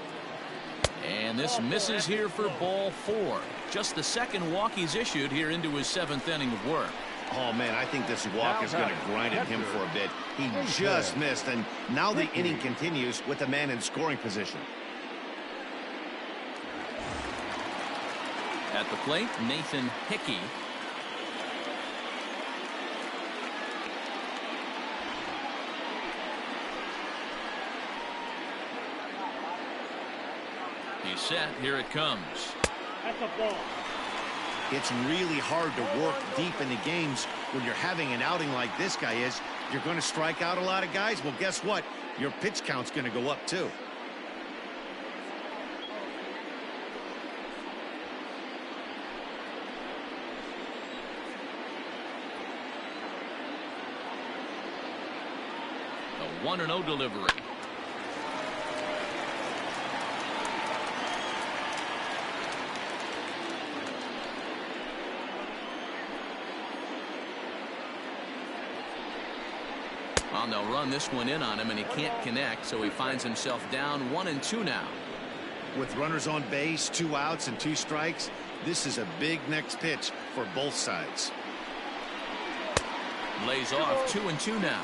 A: And this misses here for ball 4. Just the second walk he's issued here into his 7th inning of work.
B: Oh, man, I think this walk is going to grind at him for a bit. He just missed, and now the inning continues with the man in scoring position.
A: At the plate, Nathan Hickey. He's set. Here it comes.
E: That's a ball.
B: It's really hard to work deep into games when you're having an outing like this guy is. You're going to strike out a lot of guys. Well, guess what? Your pitch count's going to go up, too.
A: A 1-0 delivery. Well, they'll run this one in on him, and he can't connect, so he finds himself down 1-2 now.
B: With runners on base, 2 outs and 2 strikes, this is a big next pitch for both sides.
A: Lays off 2-2 now.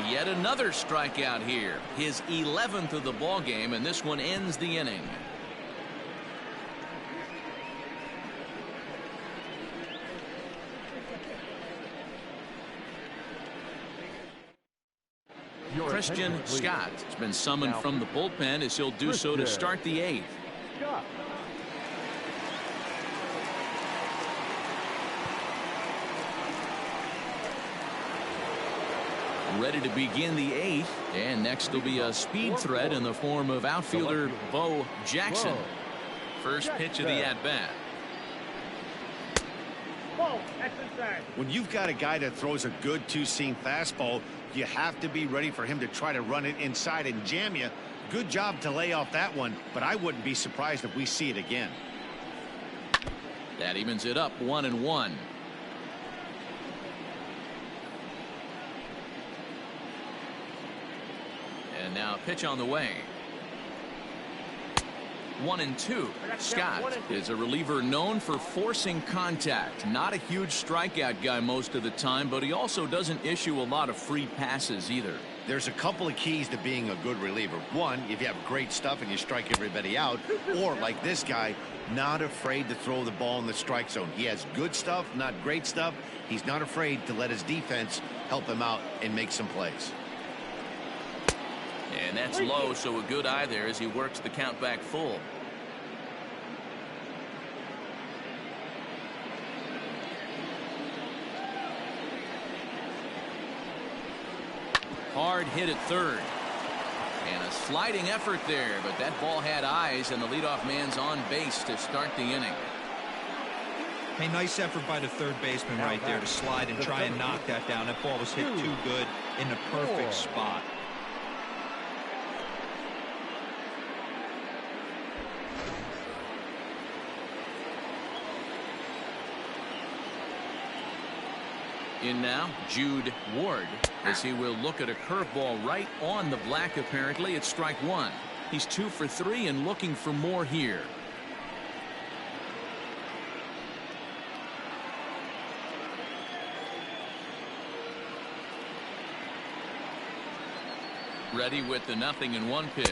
A: Yet another strikeout here. His 11th of the ball game, and this one ends the inning. Christian Ncaa has been summoned from the bullpen as he'll do so to start the 8th. Ready to begin the 8th, and next will be a speed threat in the form of outfielder Bo Jackson. First pitch of the at-bat.
B: When you've got a guy that throws a good 2-seam fastball, you have to be ready for him to try to run it inside and jam you. Good job to lay off that one, but I wouldn't be surprised if we see it again.
A: That evens it up 1-1. And now pitch on the way. 1-2. Scott is a reliever known for forcing contact. Not a huge strikeout guy most of the time, but he also doesn't issue a lot of free passes either.
B: There's a couple of keys to being a good reliever. One, if you have great stuff and you strike everybody out, or like this guy, not afraid to throw the ball in the strike zone. He has good stuff, not great stuff. He's not afraid to let his defense help him out and make some plays.
A: And that's low, so a good eye there as he works the count back full. Hard hit at third. And a sliding effort there, but that ball had eyes, and the leadoff man's on base to start the inning.
C: Hey, nice effort by the third baseman right there to slide and try and knock that down. That ball was hit too good in the perfect spot.
A: In now, Jude Ward, as he will look at a curveball right on the black. Apparently, it's strike one. He's 2 for 3 and looking for more here. Ready with the 0-1 pitch.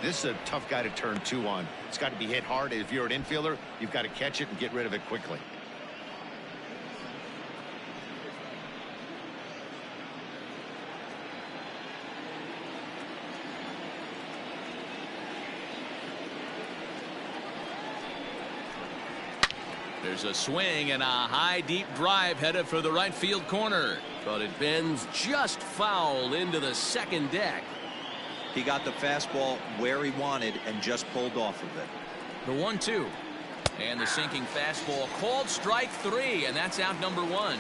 B: This is a tough guy to turn 2 on. It's got to be hit hard. If you're an infielder, you've got to catch it and get rid of it quickly.
A: There's a swing and a high deep drive headed for the right field corner, but it bends just foul into the second deck.
C: He got the fastball where he wanted and just pulled off of it.
A: The 1-2 and the sinking fastball called strike 3, and that's out number 1.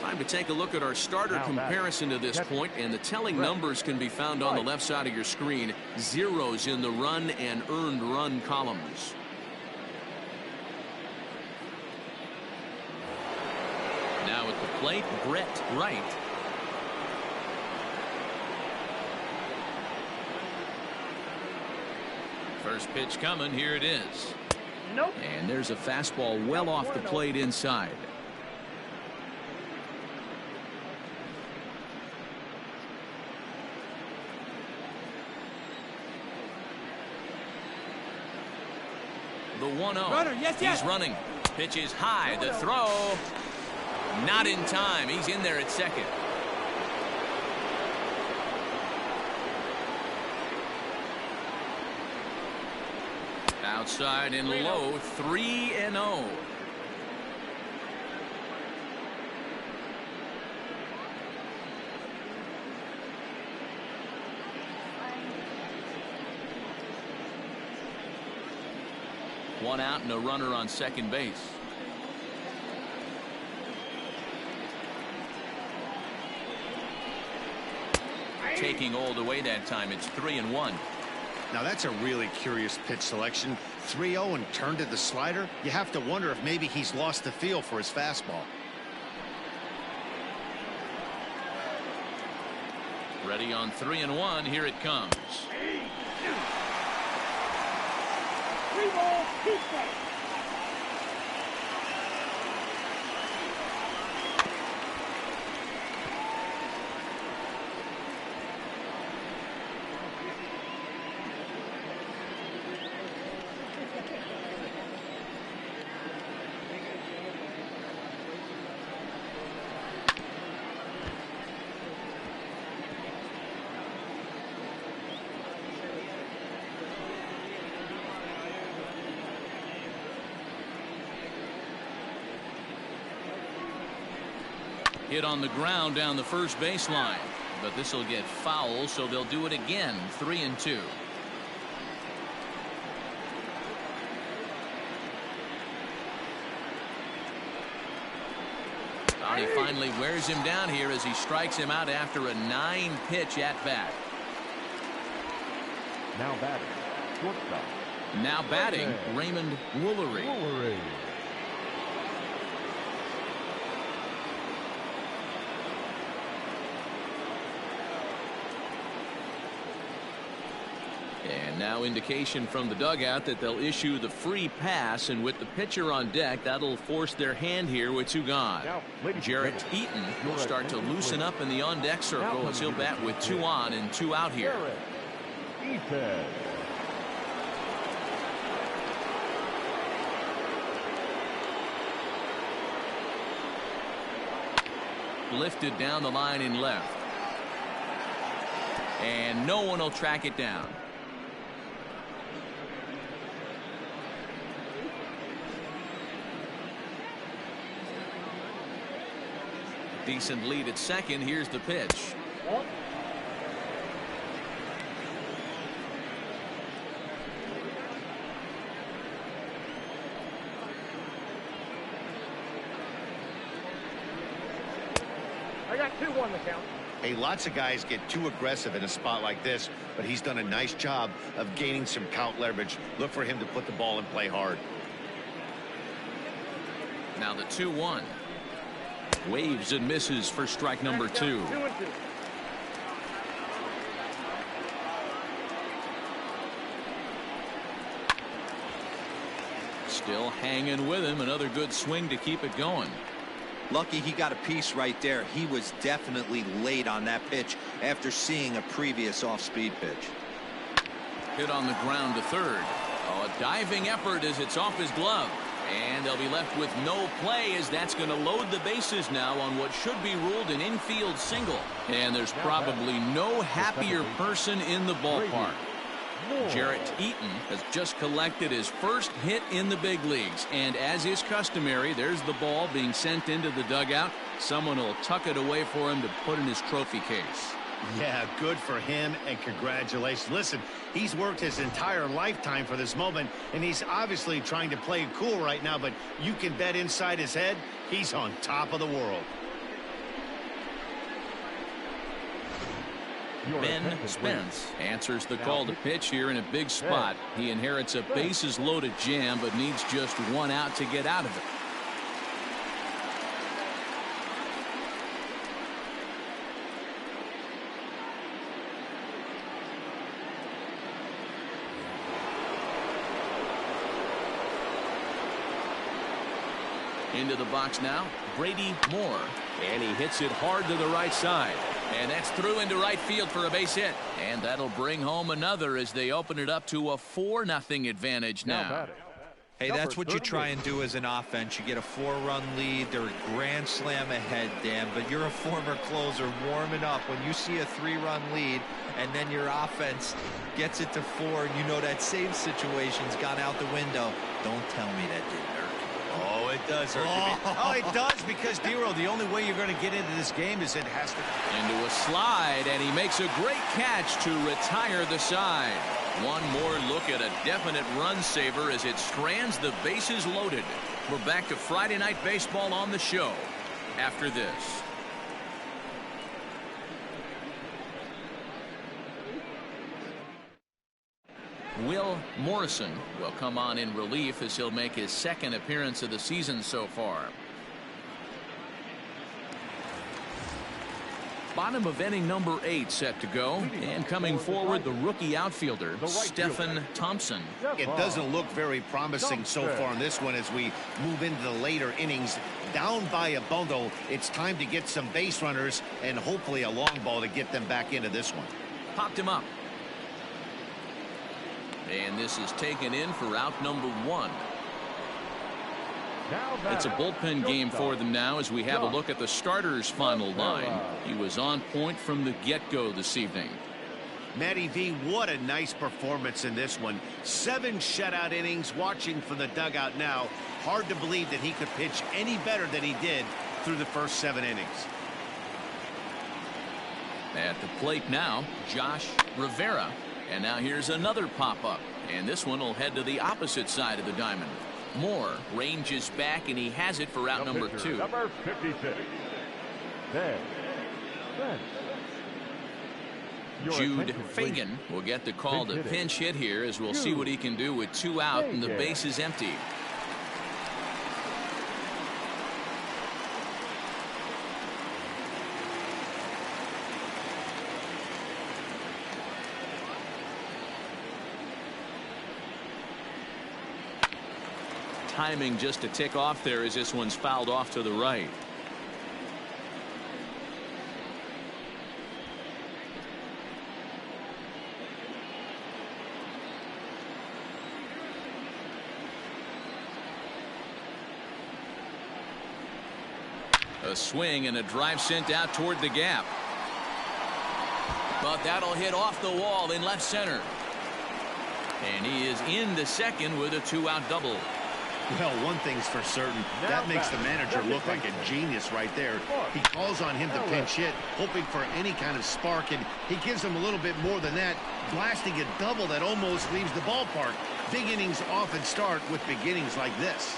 A: Time to take a look at our starter comparison to this point, and the telling numbers can be found on the left side of your screen. Zeros in the run and earned run columns. Now at the plate, Brett Wright. First pitch coming. Here it is.
E: Nope.
A: And there's a fastball well off the plate inside. The 1-0.
G: Runner, yes, yes.
A: He's running. Pitch is high. The throw. Not in time. He's in there at second. Outside and low. 3-0. One out and a runner on second base. Taking all the way that time. It's 3-1.
B: Now that's a really curious pitch selection. 3-0 and turned to the slider. You have to wonder if maybe he's lost the feel for his fastball.
A: Ready on 3-1. Here it comes.
E: 3 balls, 2 strikes.
A: Hit on the ground down the first baseline, but this will get foul, so they'll do it again. 3-2. He finally wears him down here as he strikes him out after a 9-pitch at bat.
D: Now batting, shortstop.
A: Now batting, Raymond Woolery. And now indication from the dugout that they'll issue the free pass, and with the pitcher on deck, that'll force their hand here with 2 gone. Jarrett Eaton will start to loosen up in the on-deck circle as he'll bat with 2 on and 2 out here. Lifted down the line in left. And no one will track it down. Decent lead at second. Here's the pitch.
E: I got 2-1 the count.
B: Hey, lots of guys get too aggressive in a spot like this, but he's done a nice job of gaining some count leverage. Look for him to put the ball and play hard.
A: Now the 2-1. Waves and misses for strike number 2.
E: 2-2.
A: Still hanging with him. Another good swing to keep it going.
C: Lucky he got a piece right there. He was definitely late on that pitch after seeing a previous off-speed pitch.
A: Hit on the ground to third. Oh, a diving effort as it's off his glove. And they'll be left with no play as that's going to load the bases now on what should be ruled an infield single. And there's probably no happier person in the ballpark. Jarrett Eaton has just collected his first hit in the big leagues, and as is customary, there's the ball being sent into the dugout. Someone will tuck it away for him to put in his trophy case.
B: Yeah, good for him, and congratulations. Listen, he's worked his entire lifetime for this moment, and he's obviously trying to play cool right now, but you can bet inside his head he's on top of the world.
A: Ben Spence answers the call to pitch here in a big spot. He inherits a bases loaded jam, but needs just one out to get out of it. Into the box now, Brady Moore, and he hits it hard to the right side. And that's through into right field for a base hit. And that'll bring home another as they open it up to a 4-0 advantage now.
C: Hey, that's what you try and do as an offense. You get a 4-run lead. They're a grand slam ahead, Dan, but you're a former closer warming up. When you see a 3-run lead and then your offense gets it to 4 and you know that save situation's gone out the window, don't tell me that didn't hurt.
B: Oh, it does hurt. Oh, it does, because, Dero, the only way you're going to get into this game is it has to.
A: Into a slide, and he makes a great catch to retire the side. One more look at a definite run saver as it strands the bases loaded. We're back to Friday Night Baseball on the show after this. Will Morrison will come on in relief as he'll make his second appearance of the season so far. Bottom of inning number 8 set to go, and coming forward the rookie outfielder Stephen Thompson.
B: It doesn't look very promising so far in this one as we move into the later innings. Down by a bundle, it's time to get some base runners and hopefully a long ball to get them back into this one.
A: Popped him up. And this is taken in for out number 1. It's a bullpen game for them now as we have a look at the starters' final line. He was on point from the get-go this evening.
B: Matty V, what a nice performance in this one. 7 shutout innings. Watching from the dugout now, hard to believe that he could pitch any better than he did through the first 7 innings.
A: At the plate now, Josh Rivera. And now here's another pop-up, and this one will head to the opposite side of the diamond. Moore ranges back, and he has it for out number 2.
D: Number 56.
A: Jude Fagan will get the call to pinch hit here as we'll see what he can do with 2 out and the base is empty. Timing just to tick off there as this one's fouled off to the right. A swing and a drive sent out toward the gap. But that'll hit off the wall in left center. And he is in the second with a 2-out double.
B: Well, one thing's for certain. That makes the manager look like a genius right there. He calls on him to pinch hit, hoping for any kind of spark, and he gives him a little bit more than that, blasting a double that almost leaves the ballpark. Big innings often start with beginnings like this.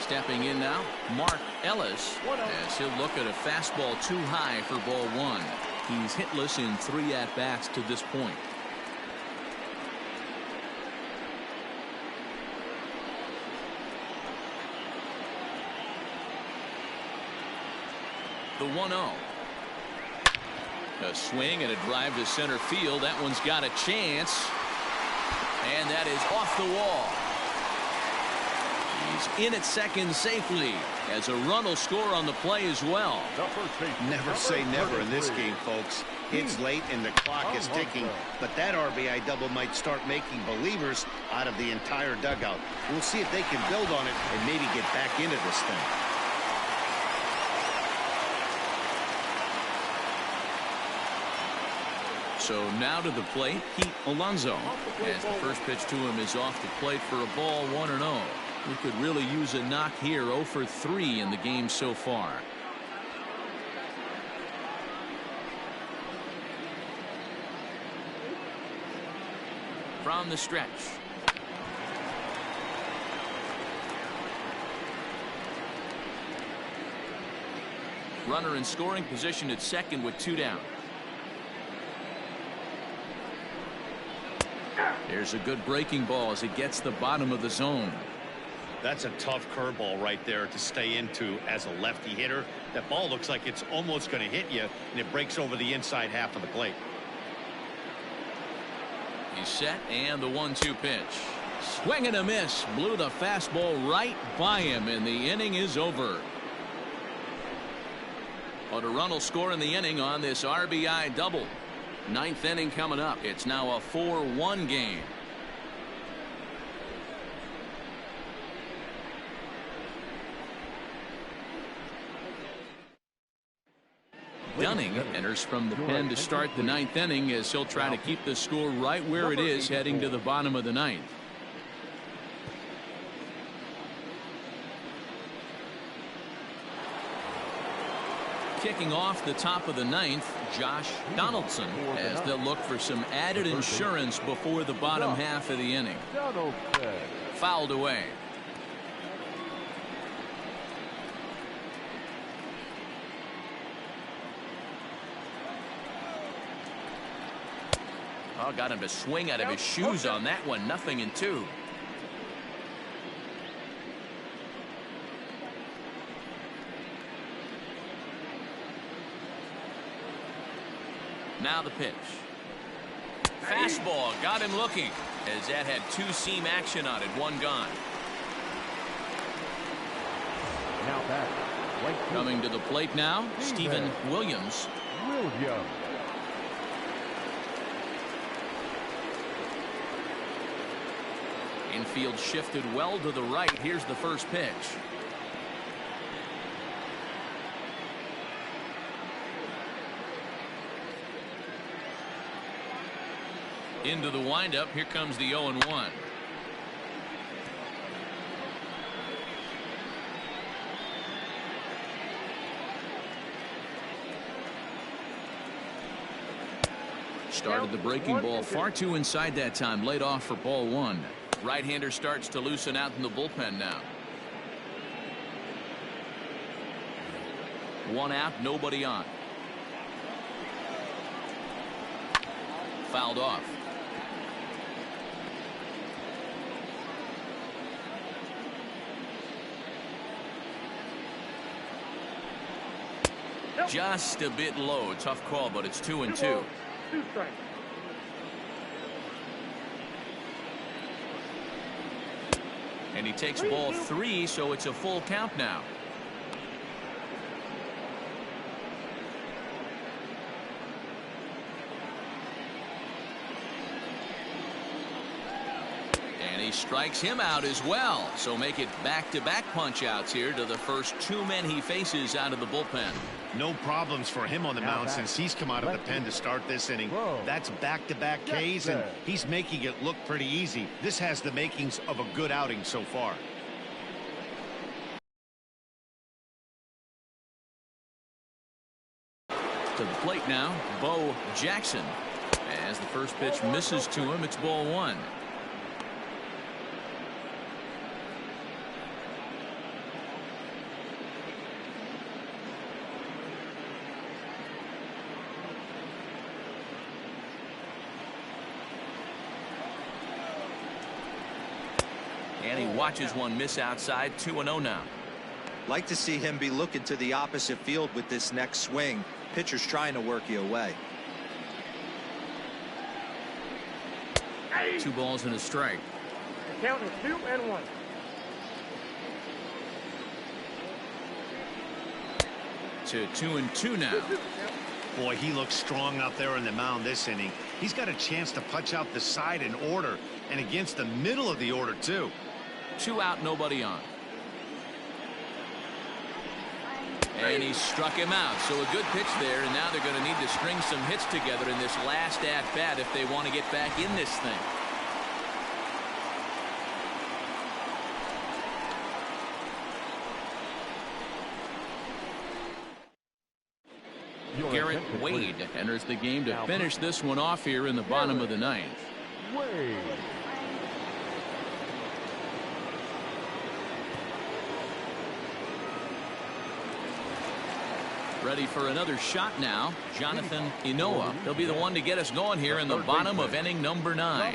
A: Stepping in now, Mark Ellis, as he'll look at a fastball too high for ball one. He's hitless in 3 at-bats to this point. The 1-0. A swing and a drive to center field. That one's got a chance. And that is off the wall. He's in at second safely as a run will score on the play as well.
B: Never say never in this game, folks. It's late and the clock is ticking, but that RBI double might start making believers out of the entire dugout. We'll see if they can build on it and maybe get back into this thing.
A: So now to the plate, Pete Alonso. As the first pitch to him is off the plate for a ball, 1-0. We could really use a knock here. 0 for 3 in the game so far. From the stretch. Runner in scoring position at second with 2 down. There's a good breaking ball as it gets the bottom of the zone.
B: That's a tough curveball right there to stay into as a lefty hitter. That ball looks like it's almost going to hit you, and it breaks over the inside half of the plate.
A: He's set, and the 1-2 pitch. Swing and a miss. Blew the fastball right by him, and the inning is over. But a run will score in the inning on this RBI double. 9th inning coming up. It's now a 4-1 game. Dunning enters from the pen to start the 9th inning as he'll try to keep the score right where it is heading to the bottom of the 9th. Kicking off the top of the 9th, Josh Donaldson, as they'll look for some added insurance before the bottom half of the inning. Fouled away. Oh, got him to swing out of his shoes on that one. 0-2. Now the pitch. Fastball got him looking as that had 2-seam action on it. 1 gone.
D: Now back.
A: Coming to the plate now, Steven Williams. Infield shifted well to the right. Here's the first pitch. Into the windup. Here comes the 0-1. Started the breaking ball far too inside that time. Laid off for ball 1. Right-hander starts to loosen out in the bullpen now. 1 out, nobody on. Fouled off. Just a bit low. Tough call, but it's 2-2.
E: 2 strikes.
A: And he takes ball 3, so it's a full count now. And he strikes him out as well. So make it back-to-back punch-outs here to the first two men he faces out of the bullpen.
B: No problems for him on the mound since he's come out of the pen to start this inning. That's back-to-back Ks, and he's making it look pretty easy. This has the makings of a good outing so far.
A: To the plate now, Bo Jackson. As the first pitch misses to him, it's ball one. And he watches one miss outside. 2-0 now.
C: Like to see him be looking to the opposite field with this next swing. Pitcher's trying to work you away.
A: 2 balls and a strike.
E: Count is 2-1.
A: To 2-2 now.
B: Boy, he looks strong out there on the mound this inning. He's got a chance to punch out the side in order, and against the middle of the order too.
A: 2 out, nobody on. And he struck him out. So a good pitch there, and now they're going to need to string some hits together in this last at-bat if they want to get back in this thing. Garrett Wade enters the game to finish this one off here in the bottom of the ninth.
D: Wade.
A: Ready for another shot now. Jonathan Ncaa. He'll be the one to get us going here in the bottom of inning number 9.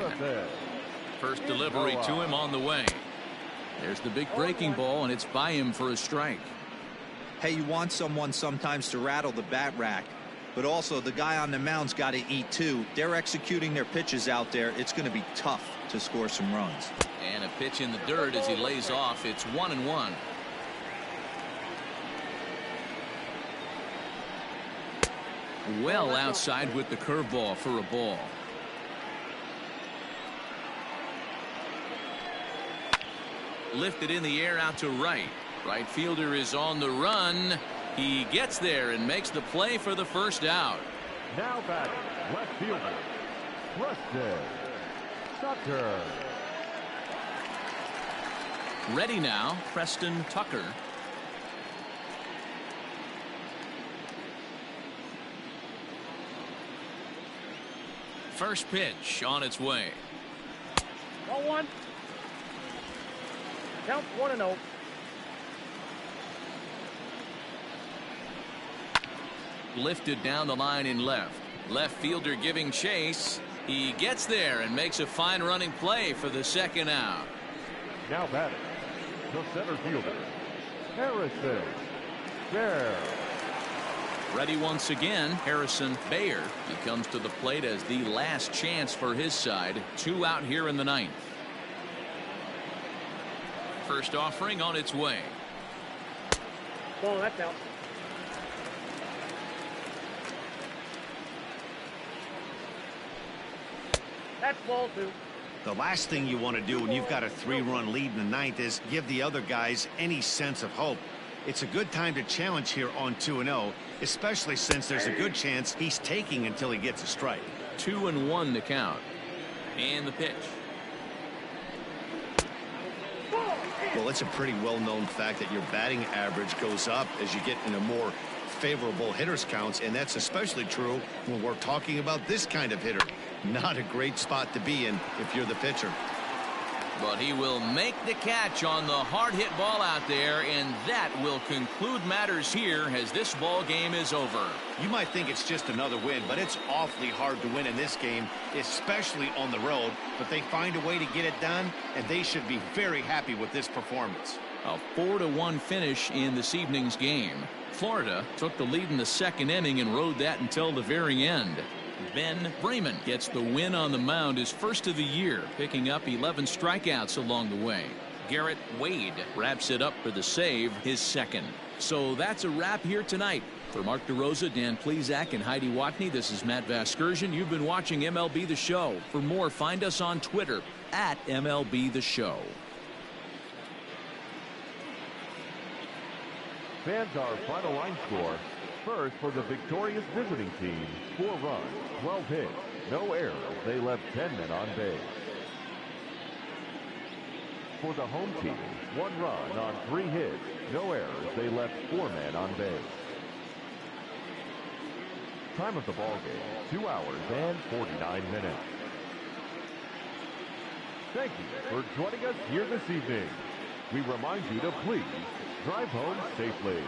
A: First delivery to him on the way. There's the big breaking ball, and it's by him for a strike.
C: Hey, you want someone sometimes to rattle the bat rack, but also the guy on the mound's got to eat too. They're executing their pitches out there. It's going to be tough to score some runs.
A: And a pitch in the dirt as he lays off. It's 1-1. Well outside with the curveball for a ball. Lifted in the air out to right. Right fielder is on the run. He gets there and makes the play for the first out.
D: Now batting, left fielder, Preston Tucker.
A: Ready now, Preston Tucker. First pitch on its way.
E: 0-1. Count 1-0.
A: Lifted down the line in left. Left fielder giving chase. He gets there and makes a fine running play for the second out.
D: Now batting, the center fielder, Harrison Baer.
A: Ready once again, Harrison Baer. He comes to the plate as the last chance for his side. 2 out here in the ninth. First offering on its way.
E: Ball, that's out. That's ball 2.
B: The last thing you want to do when you've got a 3-run lead in the ninth is give the other guys any sense of hope. It's a good time to challenge here on 2-0, especially since there's a good chance he's taking until he gets a strike.
A: 2-1 to count. And the pitch.
B: Well, it's a pretty well-known fact that your batting average goes up as you get into more favorable hitters counts, and that's especially true when we're talking about this kind of hitter. Not a great spot to be in if you're the pitcher.
A: But he will make the catch on the hard hit ball out there, and that will conclude matters here as this ball game is over.
B: You might think it's just another win, but it's awfully hard to win in this game, especially on the road. But they find a way to get it done, and they should be very happy with this performance.
A: A 4-1 finish in this evening's game. Florida took the lead in the second inning and rode that until the very end. Ben Freeman gets the win on the mound, his first of the year, picking up 11 strikeouts along the way. Garrett Wade wraps it up for the save, his second. So that's a wrap here tonight. For Mark DeRosa, Dan Plesac, and Heidi Watney, this is Matt Vasgersian. You've been watching MLB The Show. For more, find us on Twitter at MLB The Show.
D: Fans, our final line score. First, for the victorious visiting team, 4 runs, 12 hits, no errors. They left 10 men on base. For the home team, 1 run on 3 hits, no errors. They left 4 men on base. Time of the ball game, 2 hours and 49 minutes. Thank you for joining us here this evening. We remind you to please drive home safely.